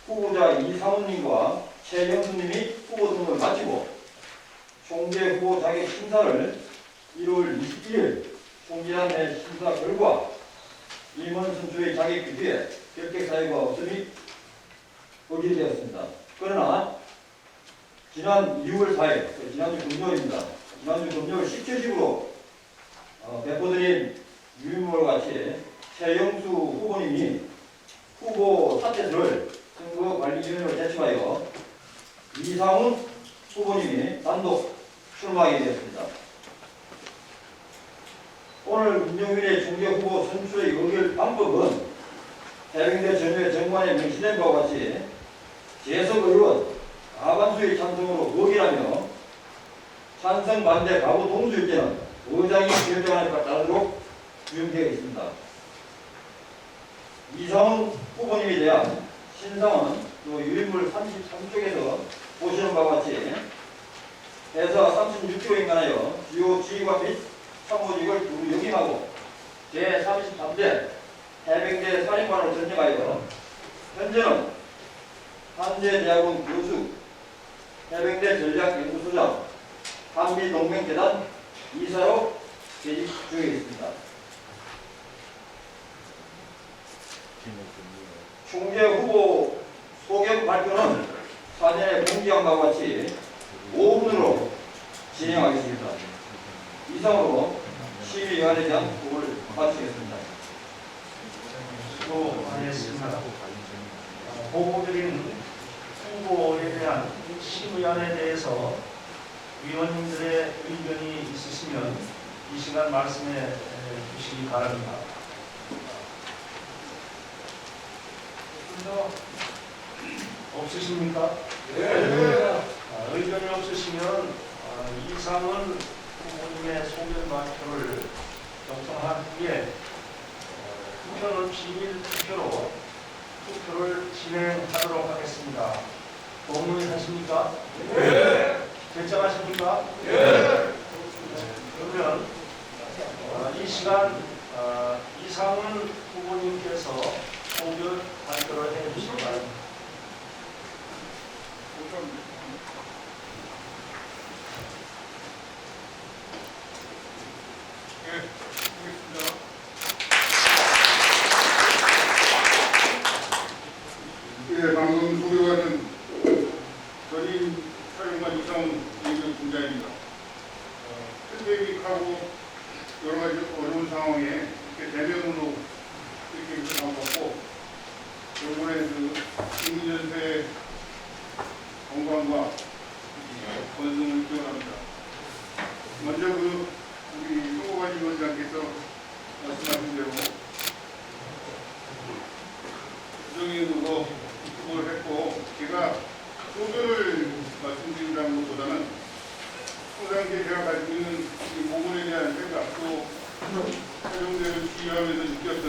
후보자 이상훈님과 최영수님이 후보 등록을 마치고 총재 후보 자격 심사를 1월 21일 총재단의 심사 결과 임원 선출의 자격 규정에 결격 사유가 없음이 의결되었습니다. 그러나 지난 2월 4일, 지난주 금요일입니다. 지난주 금요일 17시로 배포드린 유인물과 같이 최영수 후보님이 후보 사퇴서를 선거관리위원회로 제출하여 이상훈 후보님이 단독 출마하게 되었습니다. 오늘 운영위원회 총재 후보 선출의 의결 방법은 해병대 전후의 정관에 명시된 바와 같이 재석 의원 과반수의 찬성으로 의결하며 찬성 반대 가부 동수일 때는 의장이 결정하는 것과 따르도록 규정되어 있습니다. 이상훈 후보님에 대한 신상은 유인물 33쪽에서 보시는 바와 같이 해서 36kg 인간하여 주요 지휘관 및 참모직을 두루 역임하고 제33대 해병대 사령관으로 전역하여 현재는 한제대학원 교수, 해병대 전략연구소장, 한미동맹재단 이사로 재직 중에 있습니다. 총재 후보 소개 발표는 사전에 공지한 바와 같이 5분으로 진행하겠습니다. 이상으로 시위위원에 대한 보고를 마치겠습니다. 수고하셨습니다. 보고드린 후보에 대한 심의안에 대해서 위원님들의 의견이 있으시면 이 시간 말씀해 주시기 바랍니다. 없으십니까? 네. 의견이 없으시면 이상은 후보님의 소견 발표를 경청한 후에 투표는 비밀 투표로 투표를 진행하도록 하겠습니다. 동의하십니까? 네. 결정하십니까? 네. 그러면 이 시간 이상훈 후보님께서 소견 발표를 해 주시기 바랍니다. 예, 방금 소개받은 전임 사령관 이상훈 중장입니다. 팬데믹하고 여러 가지 어려운 상황에 이렇게 대면으로 이렇게 나왔고, 이번에 김민현의 건강과 건승을 기원합니다. 먼저 우리 선거관리위원장께서 말씀하신 대로 부정행위로 후보를 했고, 제가 소견을 말씀드린다는 것보다는 평상시에 제가 가지고 있는 이 모문에 대한 생각, 또 해병대를 지휘하면서 느꼈던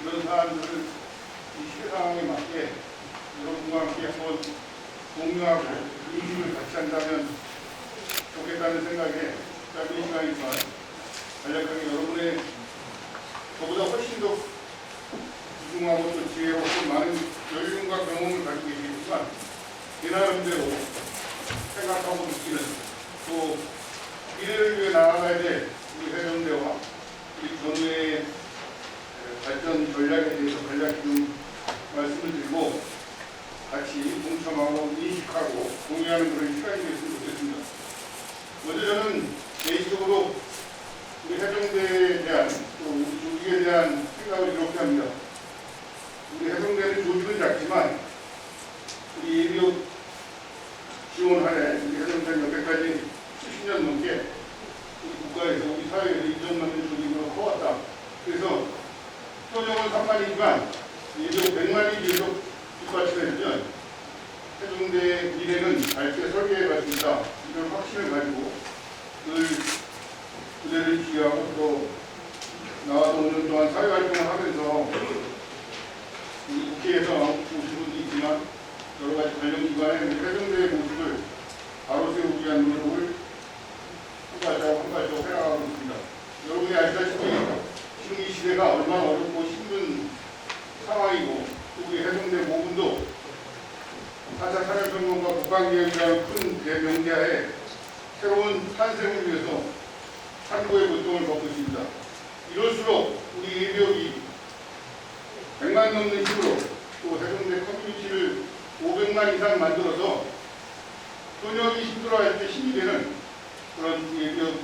그런 사안들을 이 시대 상황에 맞게 여러분과 함께 한번 공유하고 인식을 같이 한다면 좋겠다는 생각에 짧은 시간이지만 간략하게 여러분의 저보다 훨씬 더 유중하고 또 지혜롭고 많은 연륜과 경험을 가지고 계시지만 제 나름대로 생각하고 느끼는, 또 미래를 위해 나아가야 될 우리 해병대와 우리 전후의 발전 전략에 대해서 간략히 좀 말씀을 드리고 같이 동참하고 인식하고 공유하는 그런 시간이 됐으면 좋겠습니다. 먼저 저는 개인적으로 우리 해병대에 대한, 또 우리 조직에 대한 생각을 이렇게 합니다. 우리 해병대는 조직은 작지만 우리 예비역 지원하에 우리 해병대는 여태까지 70년 넘게 우리 국가에서 우리 사회에서 인정받는 조직으로 커왔다. 그래서 표정은 3만이지만 예비역 100만이 계속 뒷받침해주면 해병대의 미래는 밝게 설계해 갈 수 있다. 이런 확신을 가지고 늘 그대를 지휘하고 또 나와서 5년 동안 사회활동을 하면서 우리 국회에서 오신 분도 있지만 여러 가지 관련 기관의 해병대의 모습을 바로 세우기 위한 노력을 한 발짝 해나가고 있습니다. 여러분이 아시다시피 지금 이 시대가 얼마나 어렵고 힘든 상황이고 또 우리 해병대 모분도 4차 산업혁명과 국방개혁이라는 큰 대명제하에 새로운 탄생을 위해서 산고의 고통을 겪고 있습니다. 이럴수록 우리 예비역이 100만 넘는 힘으로 또 해병대 커뮤니티를 500만 이상 만들어서 현역이 힘들어할 때 힘이 되는 그런 예비역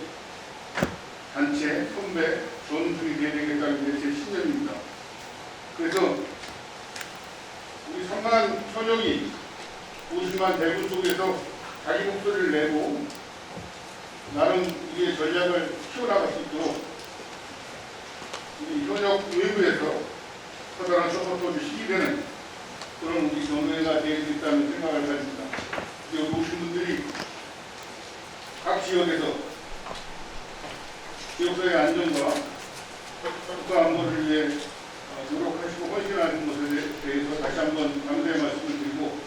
단체, 선배, 전술이 되어야 되겠다는 게 제 신념입니다. 그래서 우리 3만 현역이 50만 대군 속에서 자기 목소리를 내고 나름 우리의 전략을 키워나갈 수 있도록 우리 현역 외부에서 커다란 서포트를 시기되는 그런 우리 전우회가 되어야겠다는 생각을 가집니다. 여기 오신 분들이 각 지역에서 지역사회 안정과 국가 안보를 위해 노력하시고 헌신하는 것에 대해서 다시 한번 감사의 말씀을 드리고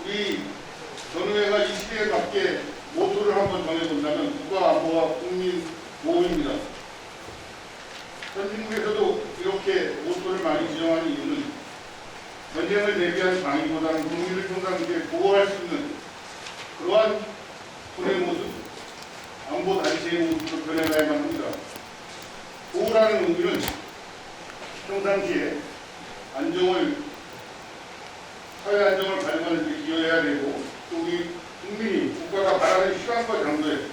우리 전우회가 이 시대에 맞게 모토를 한번 정해본다면 국가 안보와 국민 보호입니다. 선진국에서도 이렇게 모토를 많이 지정하는 이유는 전쟁을 대비한 방위보다는 국민을 평상시에 보호할 수 있는 그러한 군의 모습, 안보 단체의 모습으로 변해가야만 합니다. 보호라는 의미는 평상시에 안정을, 사회 안정을 발견하는 데 기여해야 되고 또 우리 국민이 국가가 바라는 시간과 장소에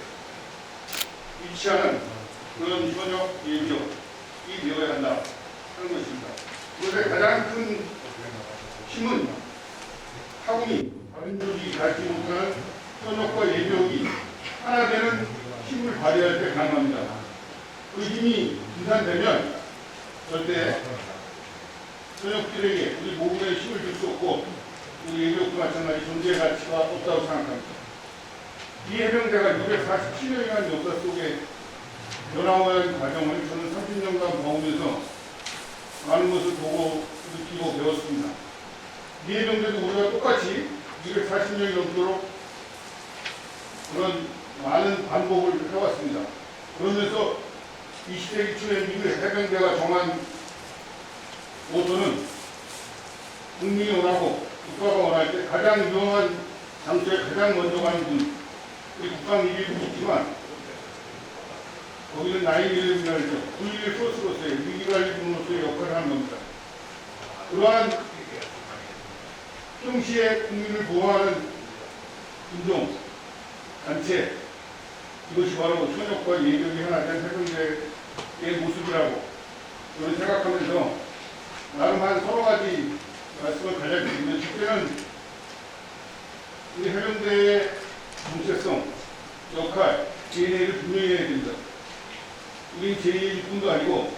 위치하는 그런 현역 예비역이 되어야 한다 하는 것입니다. 그것의 가장 큰 힘은 타군이 다른 조직이 갖지 못하는 현역과 예비역이 하나 되는 힘을 발휘할 때 가능합니다. 그 힘이 분산되면 절대 현역들에게 우리 모금에 힘을 줄 수 없고 우리 예비역도 마찬가지 존재의 가치가 없다고 생각합니다. 이 해병대가 647년이라는 역사 속에 변화한 과정을 저는 30년간 경험해서 많은 것을 보고 느끼고 배웠습니다. 이 해병대도 우리가 똑같이 240년이 넘도록 그런 많은 반복을 해왔습니다. 그러면서 20세기 초에 미국 해병대가 정한 모토는 국민이 원하고 국가가 원할 때 가장 유용한 장소에 가장 먼저 가는 분, 우리 국방위기도 있지만 거기는 9/11이라는 9.11 소스로서의 위기관리 분으로서의 역할을 하는 겁니다. 그러한 평시에 국민을 보호하는 운동, 단체, 이것이 바로 현역과 예비역이 하나 된 해병대의 모습이라고 저는 생각하면서 나름 한 서너 가지 말씀을 간략히 첫째는 우리 해병대의 정체성, 역할, DNA를 분명히 해야 됩니다. 우린 제1군도 아니고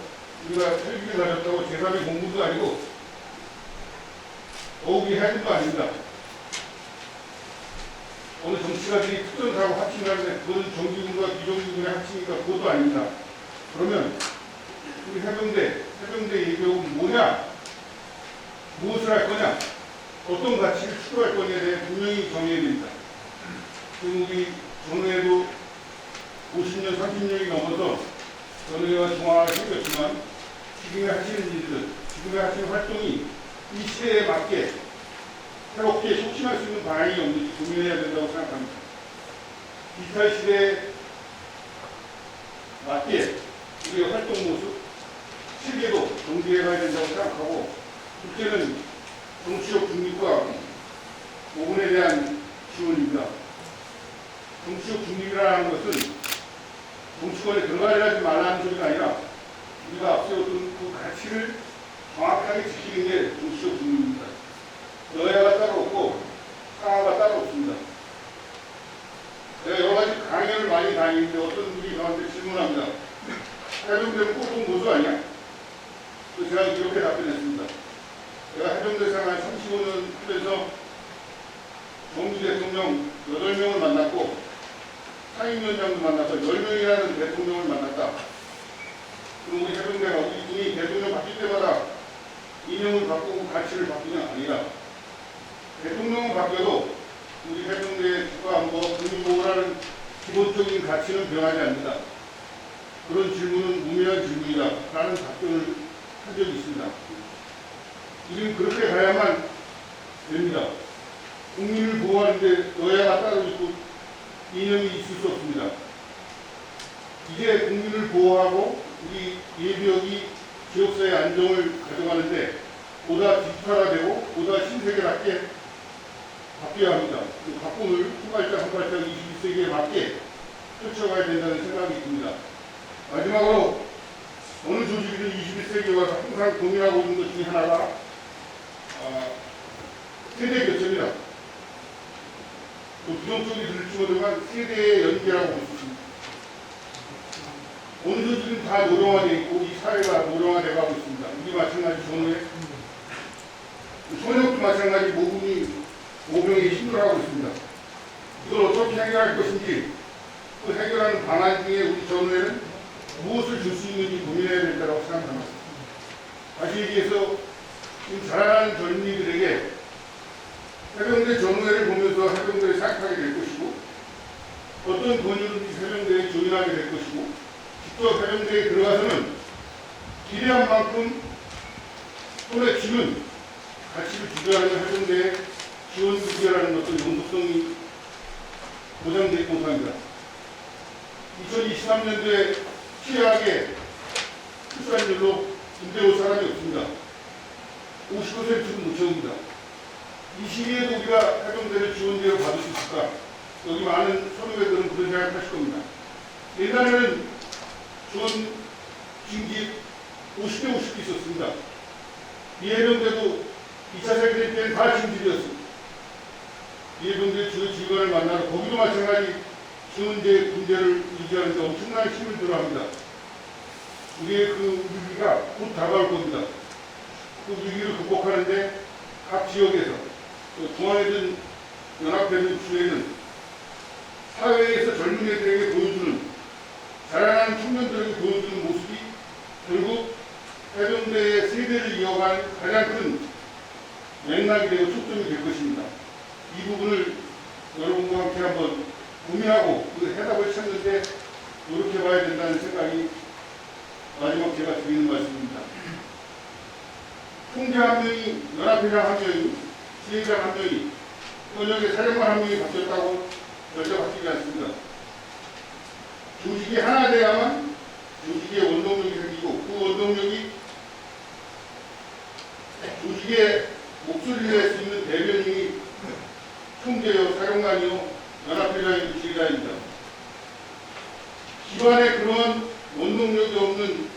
우리가 혈기를 가졌다고 제3의 공군도 아니고 더욱이 해군도 아닙니다. 어느 정치가들이 특전사하고 합친을 하는데 그건 정규군과 비정규군의 합치니까 그것도 아닙니다. 그러면 우리 해병대 예비역은 뭐냐? 무엇을 할 거냐? 어떤 가치를 추구할 거냐에 대해 분명히 정해야 됩니다. 지금 우리 전후에도 50년, 30년이 넘어서 전후회와 중화가 생겼지만 지금에 하시는 일들, 지금에 하시는 활동이 이 시대에 맞게 새롭게 혁신할 수 있는 방향이 없는지 고민해야 된다고 생각합니다. 디지털 시대에 맞게 우리의 활동 모습, 실계도 정비해 가야 된다고 생각하고 둘째는 정치적 중립과 모분에 대한 지원입니다. 정치적 중립이라는 것은 정치권에 들어가지 말라는 소리가 아니라 우리가 앞세웠던 그 가치를 정확하게 지키는 게 정치적 중립입니다. 여야가 따로 없고 상하가 따로 없습니다. 제가 여러 가지 강연을 많이 다니는데 어떤 분이 저한테 질문합니다. 해병대는 꼴통 보수 아니야? 그래서 제가 이렇게 답변했습니다. 제가 해병대 생활 35년 하면서 정부 대통령 8명을 만났고 상임위원장도 만나서 10명이라는 대통령을 만났다. 그럼 우리 해병대가 우리 군이 대통령 바뀔 때마다 인형을 바꾸고 가치를 바꾸는 게 아니라 대통령은 바뀌어도 우리 해병대의 국가안보와 국민보호라는 기본적인 가치는 변하지 않는다. 그런 질문은 무미한 질문이다 라는 답변을 한 적이 있습니다. 우리는 그렇게 가야만 됩니다. 국민을 보호하는데 여야가 따로 있고 이념이 있을 수 없습니다. 이제 국민을 보호하고 우리 예비역이 지역사회 안정을 가져가는데 보다 디지털화되고 보다 신세계답게 바뀌어야 합니다. 그 바꿈을 한 발짝 한 발짝 21세기에 맞게 펼쳐가야 된다는 생각이 듭니다. 마지막으로 어느 조직이든 21세기에 와서 항상 고민하고 있는 것 중에 하나가 세대 교체입니다. 그 부정적이 들을지모르지만 세대의 연계라고 볼 수 있습니다. 어느 조직은 다 노령화되어 있고 이 사회가 노령화되어 가고 있습니다. 우리 마찬가지 전후에 현역도 마찬가지 모병이 힘들어하고 있습니다. 이걸 어떻게 해결할 것인지 그 해결하는 방안 중에 우리 전후에는 무엇을 줄 수 있는지 고민해야 될 거라고 생각합니다. 다시 얘기해서 지금 자라나는 젊은이들에게 해병대 전후회를 보면서 해병대를 생각하게 될 것이고 어떤 권유든지 해병대에 조인하게 될 것이고 직접 해병대에 들어가서는 기대한 만큼 손에 쥐는 가치를 주저하는 해병대의 지원 구제라는 것도 용도성이 보장되지 못합니다. 2023년도에 취약하게 출산율로 군대 올 사람이 없습니다. 50%는 못 채웁니다. 이 시기에도 우리가 해병대를 지원제로 받을 수 있을까? 여기 많은 선후배들은 그런 생각하실 겁니다. 옛날에는 지원 징집 50대 50도 있었습니다. 이 해병대도 2차 세계대전 때는 다 징집이었습니다. 이 해병대 주요 지휘관을 만나러 거기도 마찬가지 지원제 군대를 유지하는데 엄청난 힘을 들어합니다. 우리의 그 위기가 곧 다가올 겁니다. 그 위기를 극복하는데 각 지역에서 중앙에든 연합되는 주에는 사회에서 젊은 애들에게 보여주는 자라나는 청년들에게 보여주는 모습이 결국 해병대의 세대를 이어가는 가장 큰 맥락이 되고 초점이 될 것입니다. 이 부분을 여러분과 함께 한번 고민하고 그 해답을 찾는데 노력해봐야 된다는 생각이 마지막 제가 드리는 말씀입니다. 총재 한 명이, 연합회장 한 명이, 지휘장 한 명이, 현역의 사령관 한 명이 바뀌었다고 절대 바뀌지 않습니다. 조직이 하나 돼야만 조직의 원동력이 생기고 그 원동력이 조직의 목소리를 낼 수 있는 대변인이 총재요, 사령관이요, 연합회장이고 지휘관입니다. 기반에 그런 원동력이 없는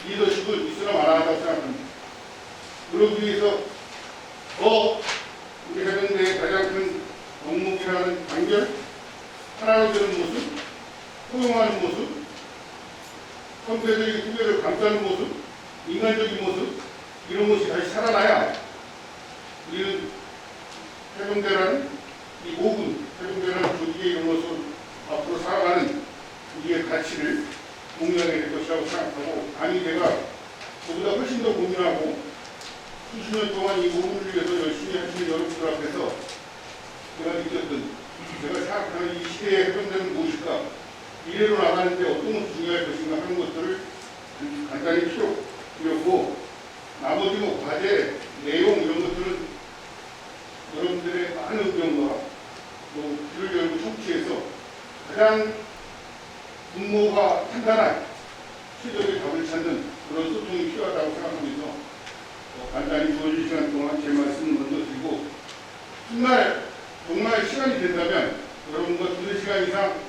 리더십은 있으나 마나하다고 생각합니다. 그러기 위해서 더 우리 해병대의 가장 큰 덕목이라는 단결, 하나로 되는 모습, 포용하는 모습, 선배들이 후배를 감싸는 모습, 인간적인 모습, 이런 것이 다시 살아나야 우리는 해병대라는 이 모금, 해병대라는 조직의 이런 것을 앞으로 살아가는 우리의 가치를 공유하게 될 것이라고 생각하고, 아니 내가 저보다 훨씬 더 고민하고 수십 년 동안 이 모금을 위해서 열심히 하시는 여러분들 앞에서 제가 느꼈던, 제가 생각하는 이 시대의 해병대는 무엇일까, 미래로 나가는데 어떤 것이 중요할 것인가 하는 것들을 간단히 필요했고, 나머지 뭐 과제, 내용 이런 것들은 여러분들의 많은 의견과 또 귀를 열고 청취해서 가장 분모가 탄탄한 최적의 답을 찾는 그런 소통이 필요하다고 생각하면서 간단히 주어진 시간 동안 제 말씀을 먼저 드리고, 훗날 정말 시간이 된다면 여러분과 2시간 이상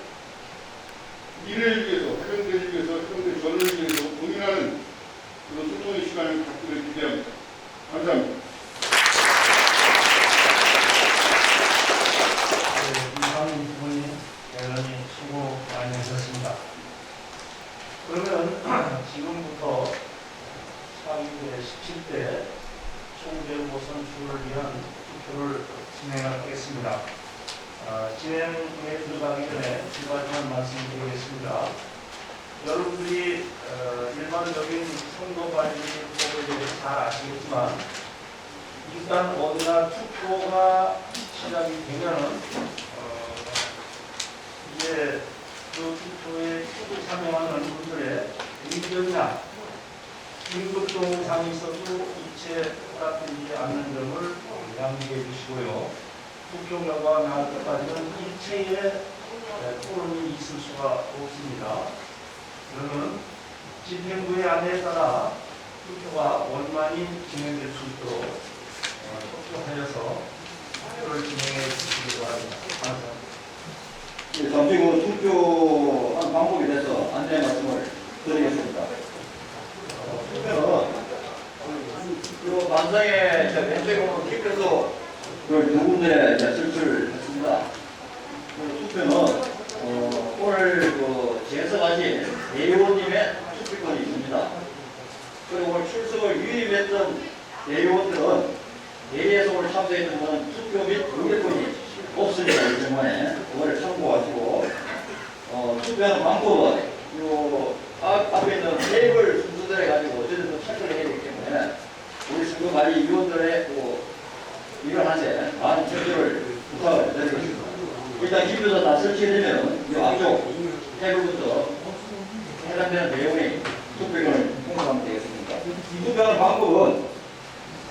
미래를 위해서, 해병대를 위해서, 해병대 전원을 위해서 고민하는 그런 소통의 시간을 갖기를 기대합니다. 감사합니다. 이상민 부모님, 대단히 수고 많이 하셨습니다. 그러면 지금부터 4.2대 17대 총재 후보 선출을 위한 투표를 진행하겠습니다. 진행에 들어가기 전에 두 가지만 말씀드리겠습니다. 여러분들이 일반적인 선거 관리법에 대해서 잘 아시겠지만 일단 어디나 투표가 시작이 되면은 이제 그 투표에 참여하는 분들의 의견이나 긴급동상이 있어도 이체 따르지 않는 점을 양기해 주시고요. 투표 결과가 나올 때까지는 일체의 토론이 있을 수가 없습니다. 그러면 집행부의 안내에 따라 투표가 원만히 진행될 수 있도록 투표하여서 투표를 진행해 주시기 바랍니다. 감사합니다. 잠시 후 투표한 방법에 대해서 안내 말씀을 드리겠습니다. 투표는 이 반상에 왼쪽으로 킵해서 두 군데 설치했습니다. 투표는 오늘 제석하신 대의원님의 투표권이 있습니다. 그리고 오늘 출석을 유임했던 대의원들은 대의에서 오늘 참석했던 분은 투표 및 의결권이 없습니다. 이 때문에 그거를 참고하시고 투표하는 방법은 요 앞에 있는 테이블 순서대로 해가지고 어쨌든 체크를 해야 되기 때문에 우리 선거관리위원들의 일어나세 많은 협조를 부탁을 드리겠습니다. 일단 기표도 다 설치되면 이 앞쪽 테이블부터 해당되는 내용이 투표권을 공개하면 되겠습니다. 투표하는 방법은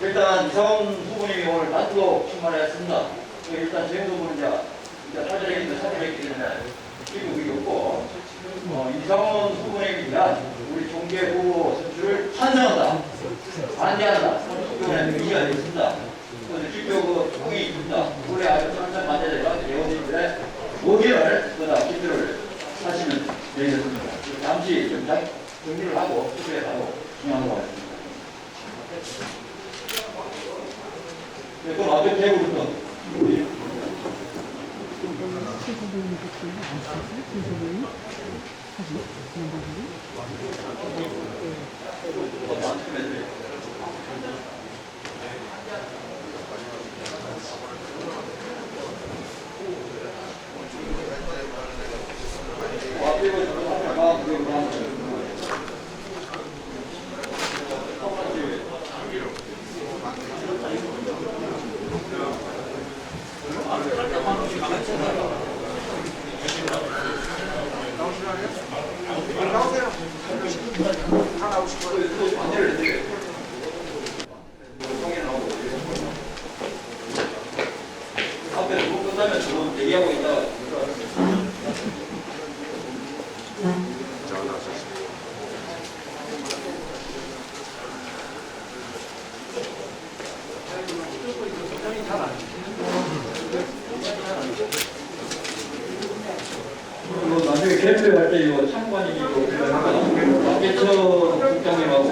일단 이상훈 후보님이 오늘 단독 출마했습니다. 일단 제 후보는 이제 사전했기 때문에 기록이 없고 이상훈 후보님에 대한 우리 종계 후보 선출을 찬성한다, 반대한다, 투표에 의의가 있습니다. 기표 통이 있습니다. 우리 아주 찬성 반대자가 대원님들의 의견을 기표를 하시면 되겠습니다. 잠시 좀 정리를 하고 투표에 바로 진행하도록 하겠습니다. 그럼 앞에 테이블부터 앞에 누구 끝나면 지금 얘기하고 있다가 나중에 개표할 때 이거 참관인이 박계천 국장님하고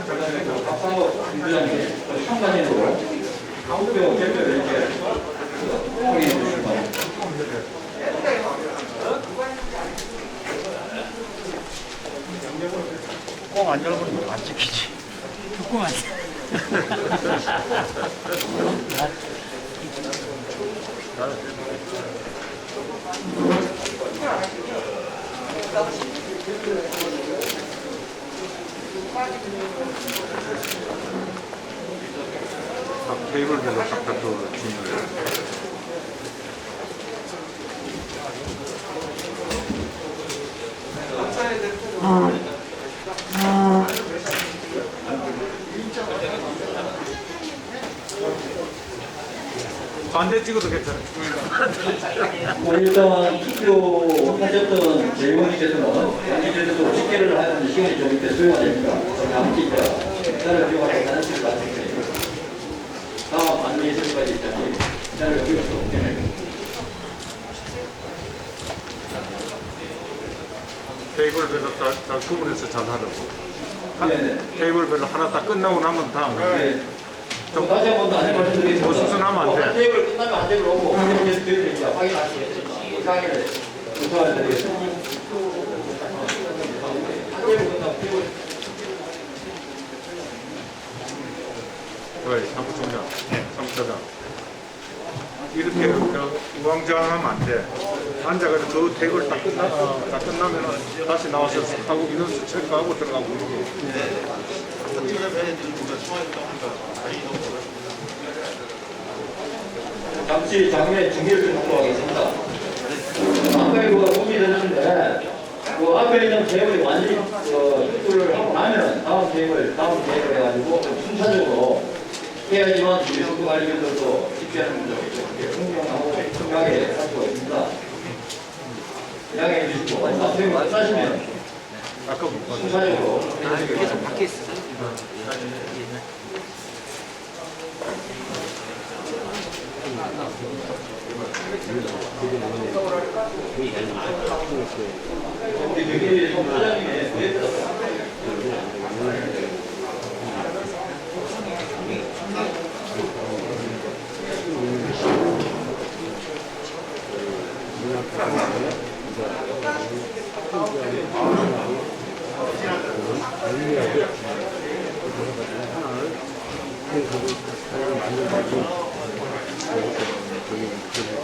그다음에 박상호 부장님 참관인으로 투표 개표를 이렇게 확인해 주시기 바랍니다. 꼭 안 열어버리면 안 찍히지. 듣고 왔어. 테이블별로 각각 또 주문을 반대 찍어도 괜찮아요. 일단 투표하셨던 대의원님께서는 양해주셔서 집계를 하는 시간이 좀 이렇게 소요가 됩니다. 다음 주에 기다려 주고 하는 식으로 말씀드립니다. 다음 안내 설까지 있다니 기다려 주셔서 오케이. 테이블별로 다 구분해서 잘 하라고. 네네. 테이블별로 하나 다 끝나고 나면 다음. 네. 좀 다시 한 번 더 안내 말씀드리겠습니다. 뭐 수선하면 안 돼. 한 테이블 끝나면 한 테이블 오고 한 테이블 계속 드리니까 확인하시겠습니다. 이상하게 부탁을 드리겠습니다. 한 테이블 끝나면 테이블 왜 사무총장, 사무처장 이렇게 우왕좌왕하면 안 돼. 앉아가지고 그 테이블 다 끝나면 다시 나와서 하고 인원수 체크하고 들어가고 이렇게. 잠시 장면 중계를 좀 하도록 하겠습니다. 아까 이거 공개됐는데 그 앞에 있는 계획을 완전히 입주를 하고 나면 다음 계획을 해가지고 순차적으로 해야지만 우리 선거관리위원들도 집계하는 분들 분명하고 청명하게 할 수가 있습니다. 양해해 주시고 마지막 계획 말씀하시면 순차적으로 계속 밖에 있어. 우리 여기 소장님의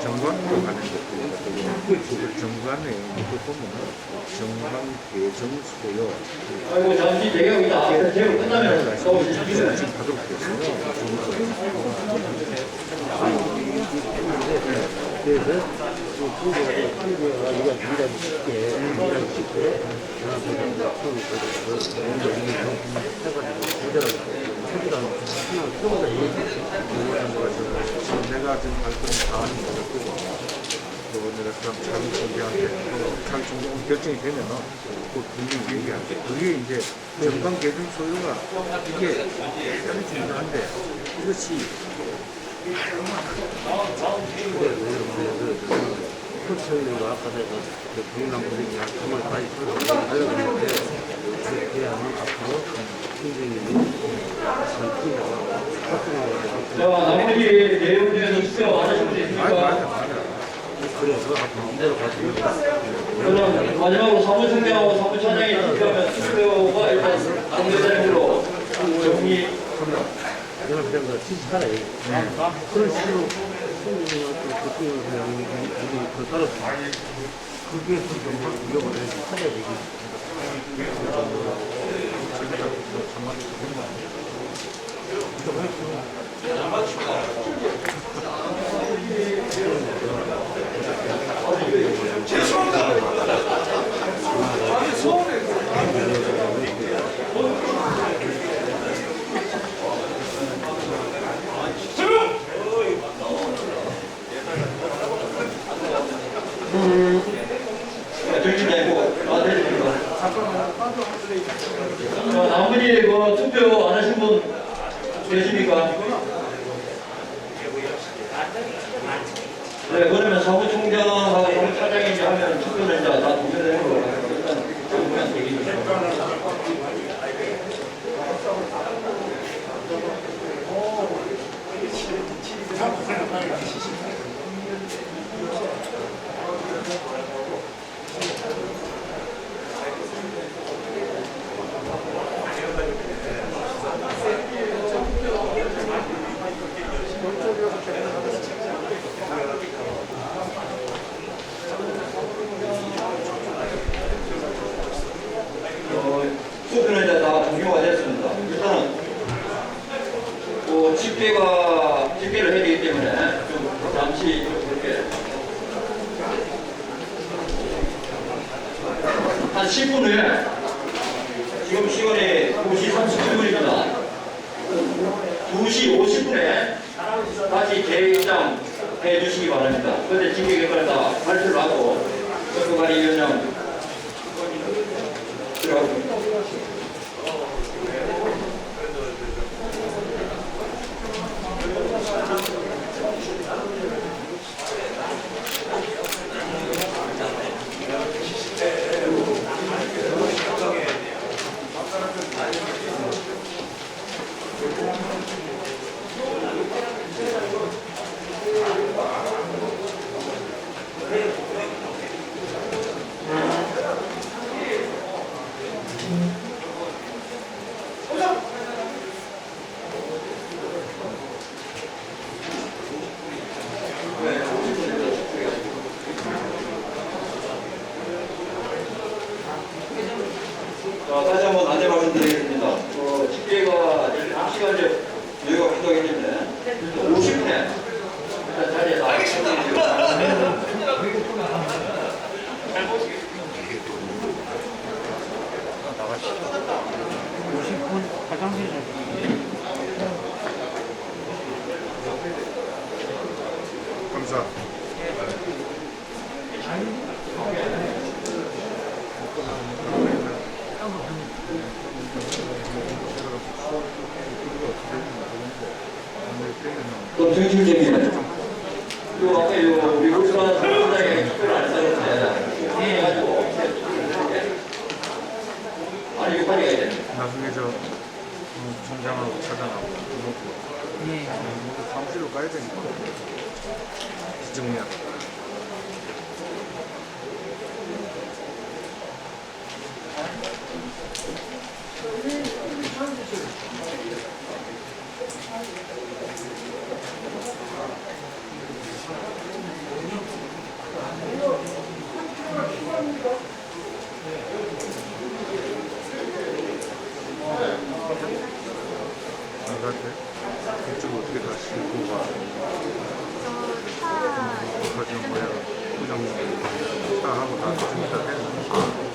정관으로 가는 것도 정관에 이렇게 보면 정관 개정수고요. 아이고 잠시 대기합니다. 제가 끝나면 써보시죠. 지금 가도록 됐어요. 그래서 풍계가 우리가 일하기 쉽게 내가 지금 발표는 다 하는 거고 또 내가 그럼 장 총재한테 장 총재 결정이 되면은 그 분명히 얘기하는데 그게 이제 정관 개정 소요가 이게 대단히 중요한데 이것이 포천과 아까 내가 동남부들이 정말 많이 알려줬는데 그래야만 앞으로 선생님이 자, 나머지 내용 중에서 투표 안 하신 분 있습니까? 그래서 앞으로 이대로 가시면 그럼 마지막으로 사무총장하고 사무차장이 투표하면 투표가 일단 당대되는 걸로 정리. 내가 그냥 그 지지하라 그런 식으로 선생님한테 대통령을 그냥 우리 그 따라서 그게 좀 위협을 해서 하자 얘기 나머지 그 투표 안 하신 분 계십니까? 네, 그러면 사무총장하고 사무차장이 이제 하면 투표는 이제 다 동료되는 걸로 일단 보면 되겠죠. 투표는 이제 다 종료가 됐습니다. 일단은 집계를 해야 되기 때문에 좀 잠시 이렇게 한 10분 후에 지금 시간이 2시 37분입니다. 2시 50분에 다시 재입장 해주시기 바랍니다. 그런데 집계 결과를 다 발표를 하고 선거관리위원장 들어가고 다시 한번 안내 말씀드리겠습니다. 집계가 시간이 여유가 부족하기 때문에 50분에 일단 자리에 감사. 또 정신적이네. 요 앞에 요 우리 울산 사장에 특별 안 써줬네. 해가지고 아니 이거 빨리 가야 돼. 나중에 저 총장하고 차장하고 모두 사무실로 가야 되니까 정리하고. 이쪽 어떻게 다시 보고 가? 거기는 뭐야? 부장 차하고 다 준비가 됐나?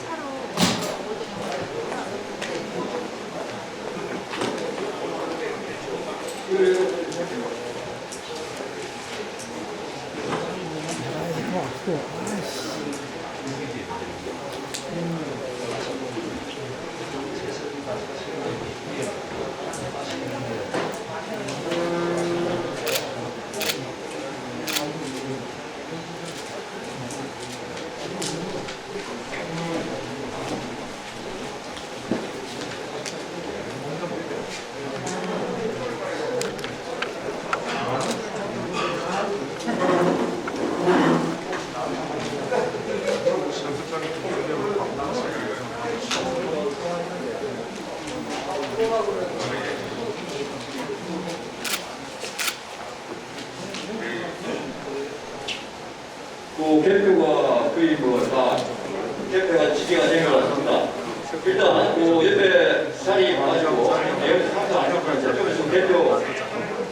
그 개표가 거의 뭐다 개표가 지지가 된 것 같습니다. 일단 그 옆에 자리 봐가지고 내용 상담 안 하고 저쪽에서 개표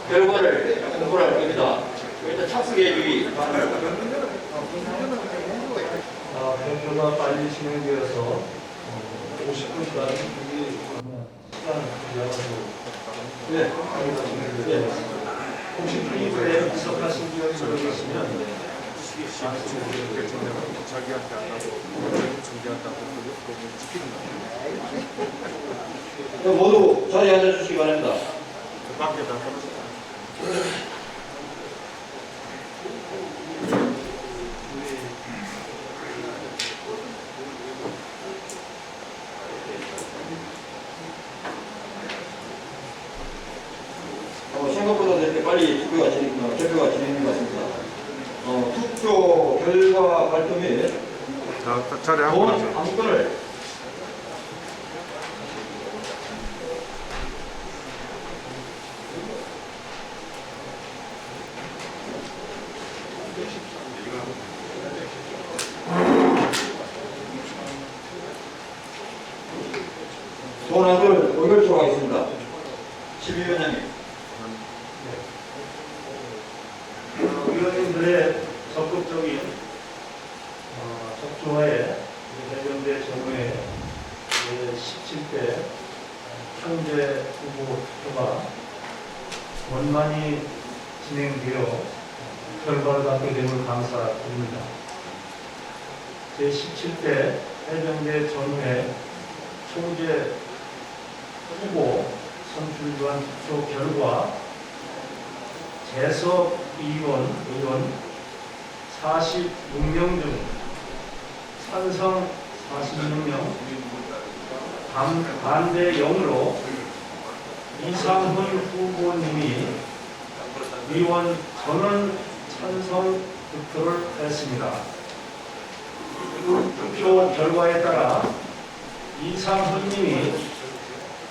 결과를 공부를 할 겁니다. 일단 착석해 주기 바랍니다. 발표가 빨리 진행되어서 50분간 시간을 준비하고 네. 네. 혹시 프리브에 이석하신 분이 계시면 자기한테 안 하고 정리한다고 그거 지키는 거야. 모두 자리에 앉아주시기 바랍니다. 밖에다 생각보다 이렇게 빨리 투표가 진행된 것 같습니다. 투표 결과 발표 및 자리 한 본 번. 안건을 본 안건을 의결토록 하겠습니다. 12위원장님. 의원님들의 적극적인 접종하에 해병대 정부의 17대 총재 후보 투표가 원만히 진행되어 결과를 갖게 됨을 감사드립니다. 제17대 해병대 전후의 총재 후보 선출 위한 투표 결과 재석 의원 46명 중 찬성 46명, 반대 0으로 이상훈 후보님이 의원 전원 찬성 투표를 했습니다. 투표 결과에 따라 이상훈님이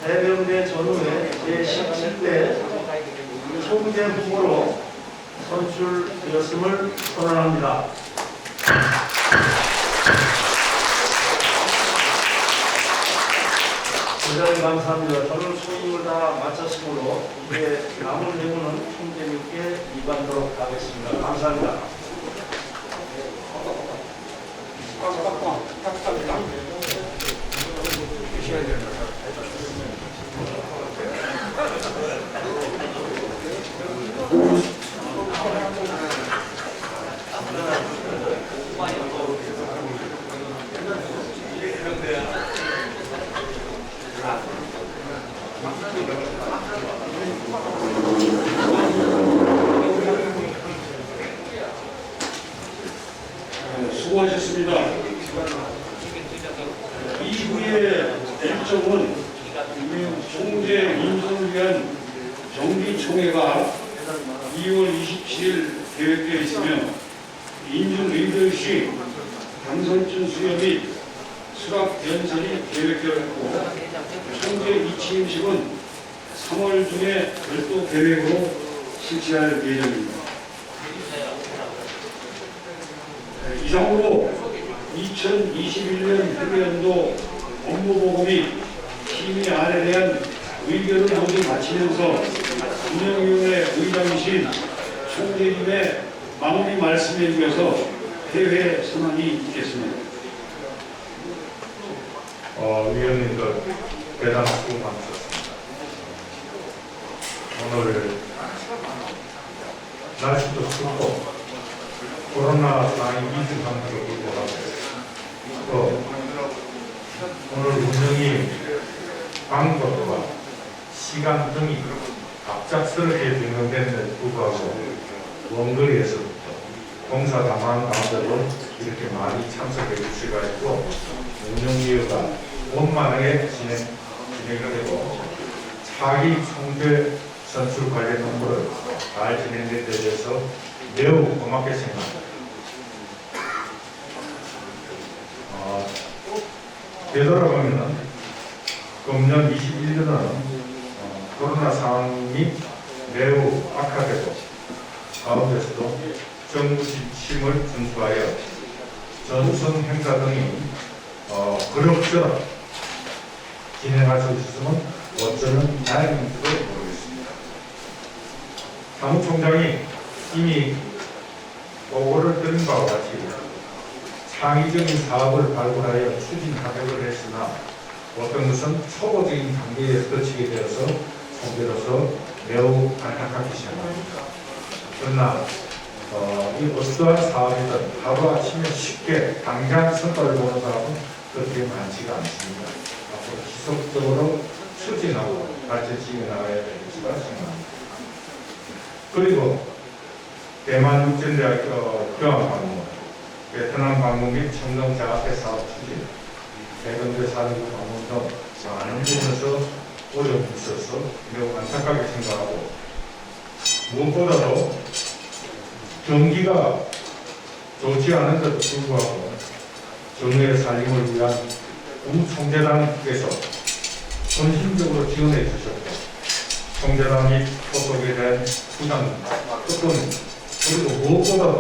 해병대 전후의 제17대 총재 후보로 선출되었음을 선언합니다. 대단히 감사합니다. 저는 소임을 다 마쳤으므로 이제 남은 내용은 총재님께 입안하도록 하겠습니다. 감사합니다. 수고하셨습니다. 이후의 일정은 총재 인선을 위한 정기총회가 2월 27일 계획되어 있으며 인준 리더십 당선증 수여 및 수락 연설이 계획되어 있고 총재 이취임식은 3월 중에 별도 계획으로 실시할 예정입니다. 이상으로 2021년 회계연도 업무보고 및 심의안에 대한 의견을 모두 마치면서 운영위원회 의장이신 총재님의 마무리 말씀에 이어서 대회 선언이 있겠습니다. 위원님들 대단한 수고 많으셨습니다. 오늘 날씨도 춥고 코로나 상황이 위중함에도 불구하고 또 오늘 운영이 방법과 시간 등이 갑작스럽게 변경됐는데도 불구하고 원거리에서부터 공사 당황 가운데도 이렇게 많이 참석해 주셔가지고 운영위가 원만하게 진행되고 차기 총재 선출 관련 업무를 잘 진행된 데 대해서 매우 고맙게 생각합니다. 되돌아보면 금년 21년은 코로나 상황이 매우 악화되고 가운데서도 정부 지침을 준수하여 전선 행사 등이 그럭저럭 진행할 수 있었으면 어쩌면 다행인지도 모르겠습니다. 사무총장이 이미 보고를 드린 바와 같이 창의적인 사업을 발굴하여 추진하려고 했으나 어떤 것은 초보적인 단계에 거치게 되어서 총재로서 매우 안타깝게 생각합니다. 그러나 이 어떠한 사업이든 하루아침에 쉽게 당장 성과를 보는 사람은 그렇게 많지가 않습니다. 앞으로 지속적으로 추진하고 발전시켜 나가야 될 것이라 생각합니다. 그리고 대만 육전대학교 교환 방문, 베트남 방문 및 청정자합회 사업 추진, 해병대 사령부 방문 등 많은 부분에서 어려움이 있어서 매우 안타깝게 생각하고 무엇보다도 경기가 좋지 않은데도 불구하고 정의의 살림을 위한 총재단께서 헌신적으로 지원해 주셨고 총재단 및 소속에 대한 부담, 뜻은 그리고 무엇보다도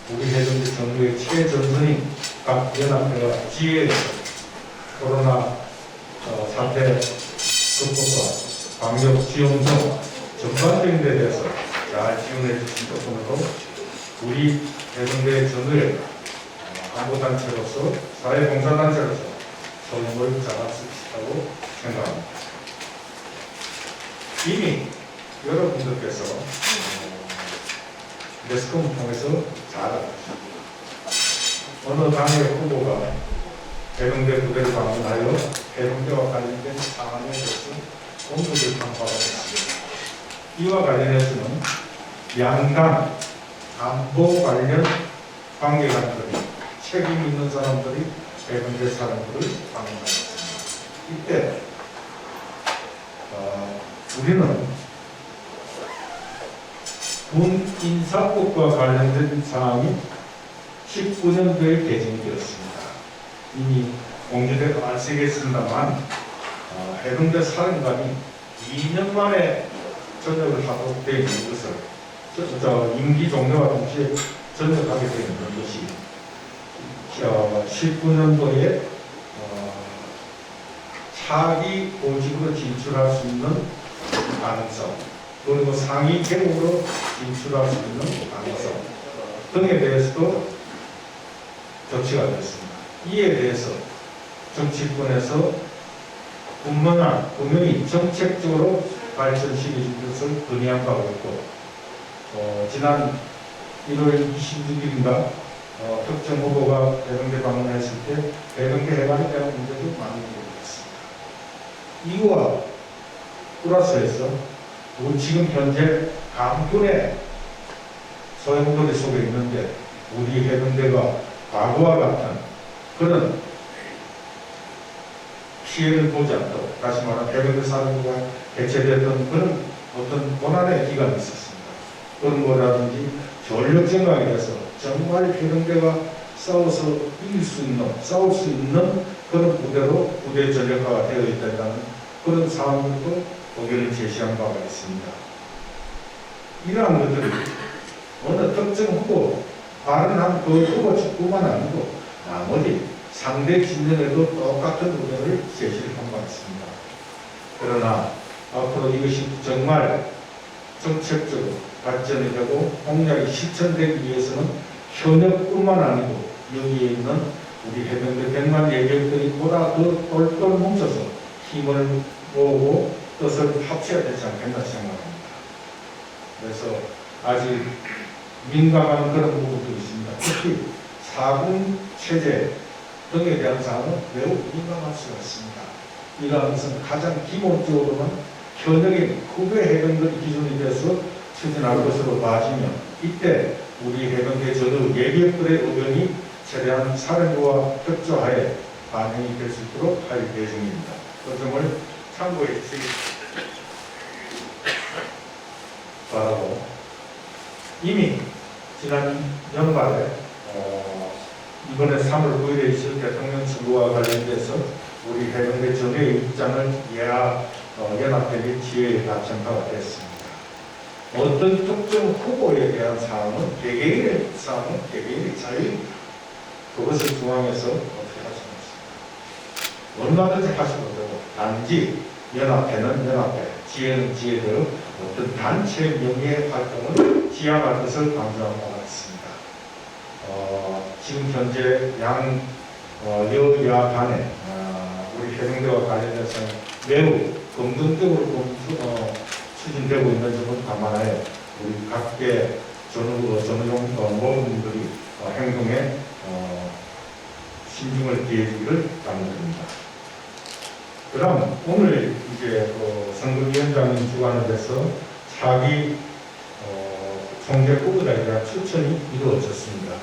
우리 해병대 정부의 최전선인 각 연합회가 지혜에서 코로나 사태 극복과 방역 지원 등 전반적인 데 대해서 잘 지원해 주신 덕분으로 우리 해병대 전후의 안보단체로서 사회봉사단체로서 소임을 잘할 수 있다고 생각합니다. 이미 여러분들께서 매스컴을 통해서 잘 알고 있습니다. 어느 당의 후보가 해병대 부대를 방문하여 해병대와 관련된 사안에 대해서 공부를 강화하였습니다. 이와 관련해서는 양당 안보 관련 관계관들이 책임 있는 사람들이 해병대 사령부를 방문하였습니다. 이때 우리는 군 인사법과 관련된 사항이 19년도에 개정되었습니다. 이미 공개되고 안쓰겠습니다만 해병대 사령관이 2년 만에 전역을 하도록 되어 있는 것을 임기 종료와 동시에 전역하게 되어 있는 것이 19년도에 차기 보직으로 진출할 수 있는 가능성, 그리고 상위 계급으로 진출할 수 있는 가능성 등에 대해서도 조치가 됐습니다. 이에 대해서 정치권에서 분명히 정책적으로 발전시킬 것을 건의한 바가 있고, 지난 1월 26일인가 특정 후보가 해병대 방문했을 때 해병대 해관에 대한 문제도 많이 제기됐습니다. 이와 플러스해서 우리 지금 현재 강군의 소용돌이 속에 있는데 우리 해병대가 과거와 같은 그런 피해를 보지 않도록, 다시 말하면 해병대 사령부가 개최됐던 그런 어떤 고난의 기간이 있었습니다. 그런 거라든지 전력 증강에 대해서 정말 해병대가 싸워서 이길 수 있는, 싸울 수 있는 그런 부대로 부대 전력화가 되어 있다는 그런 상황들도 의견을 제시한 바가 있습니다. 이러한 것들이 어느 특정 후보, 발언한 그 후보 측뿐만 아니고 나머지 상대 진영에도 똑같은 의견을 제시를 한 바 있습니다. 그러나 앞으로 이것이 정말 정책적으로 발전이 되고 공약이 실천되기 위해서는 현역뿐만 아니고 여기에 있는 우리 해병대 100만 예병들이 보다 더 똘똘 뭉쳐서 힘을 모으고 뜻을 합쳐야 되지 않겠나 생각합니다. 그래서 아직 민감한 그런 부분도 있습니다. 특히 사군 체제 등에 대한 사항은 매우 민감할 수가 있습니다. 이러한 것은 가장 기본적으로는 현역인 후배 해병들 기준에 대해서 추진할 것으로 봐지며, 이때 우리 해병대 전후 예비역들의 의견이 최대한 사령부와 협조하에 반영이 될 수 있도록 할 예정입니다. 그 점을 참고해 주시기 바라고, 이미 지난 연말에 이번에 3월 9일에 있을 대통령 선거와 관련돼서 우리 해병대 전회의 입장을 연합회의 지혜에 답변가 됐습니다. 어떤 특정 후보에 대한 사항은 개개인의 자유입니다. 그것을 중앙에서 어떻게 할 수는 없습니다. 얼마든지 하시면 되고, 단지 연합회는 연합회, 지혜는 지혜대로 어떤 단체 명예의 활동을 지향할 것을 강조한 바가 있습니다. 지금 현재 여야 간에 우리 해병대와 관련해서 매우 긍정적으로 추진되고 있는 점을 감안하여 우리 각계 전후용 모험들이 행동에 신중을 기해주기를 당부드립니다. 그럼 오늘 이제 선거위원장님 주관을 해서 차기 총재 후보자에 대한 추천이 이루어졌습니다.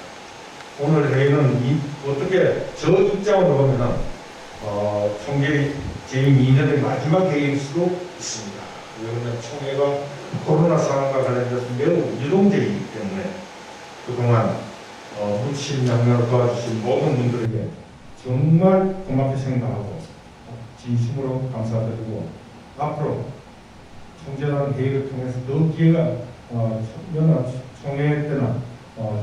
오늘 회의는 어떻게 저 입장으로 보면은 총재 재임 2년의 마지막 회의일 수도 있습니다. 왜냐하면 총회가 코로나 상황과 관련해서 매우 유동적이기 때문에 그동안 무친양면을 도와주신 모든 분들에게 정말 고맙게 생각하고 진심으로 감사드리고, 앞으로 총재라는 회의를 통해서 더 기회가 연합 총회 때나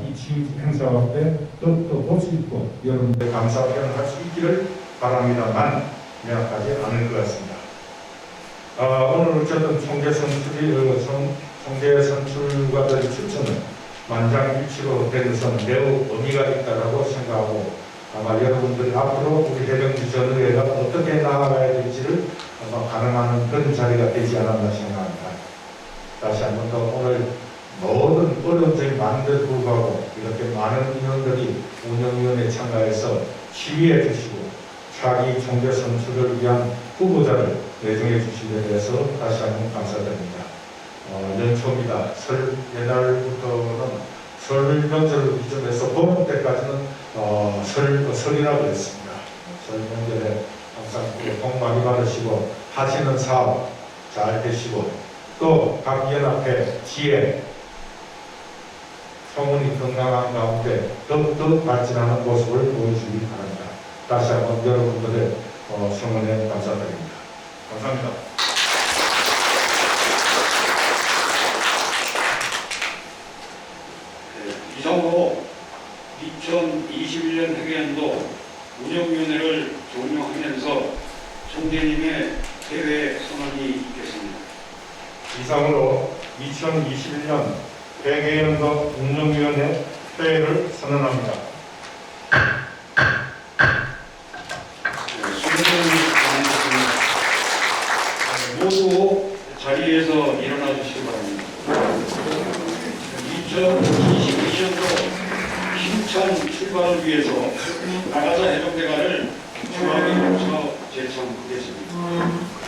이 취임 행사할 때 또 볼 수 있고 여러분들 감사 표현할 수 있기를 바랍니다만 명확하지 않을 것 같습니다. 오늘 어쨌든 총재 선출과의 추천은 만장일치로 된 것은 매우 의미가 있다고 생각하고, 아마 여러분들이 앞으로 우리 해병대 전후회가 어떻게 나아가야 될지를 아마 가능한 그런 자리가 되지 않았나 생각합니다. 다시 한 번 더 오늘 모든 어려운 점이 많은데도 불구하고 이렇게 많은 인원들이 운영위원회에 참가해서 지휘해 주시고 차기 총재 선출을 위한 후보자를 내정해 주신 데 대해서 다시 한번 감사드립니다. 연초입니다. 설 옛날부터는 설 명절을 기점해서 봄 때까지는 설이라고 했습니다. 설 명절에 항상 복 많이 받으시고 하시는 사업 잘 되시고, 또 각 연합회 지혜 청원이 건강한 가운데 더욱더 발전하는 모습을 보여주기 바랍니다. 다시 한번 여러분들의 성원에 감사드립니다. 감사합니다. 이상으로 2021년 회계연도 운영위원회를 종료하면서 총재님의 대회 선언이 있겠습니다. 이상으로 2021년 대개연도 운영위원회 회의를 선언합니다. 수고를 많으셨습니다. 모두 자리에서 일어나 주시기 바랍니다. 2022년도 힘찬 출발을 위해서 나가자 해병대가를 중앙에 뭉쳐 제청하겠습니다.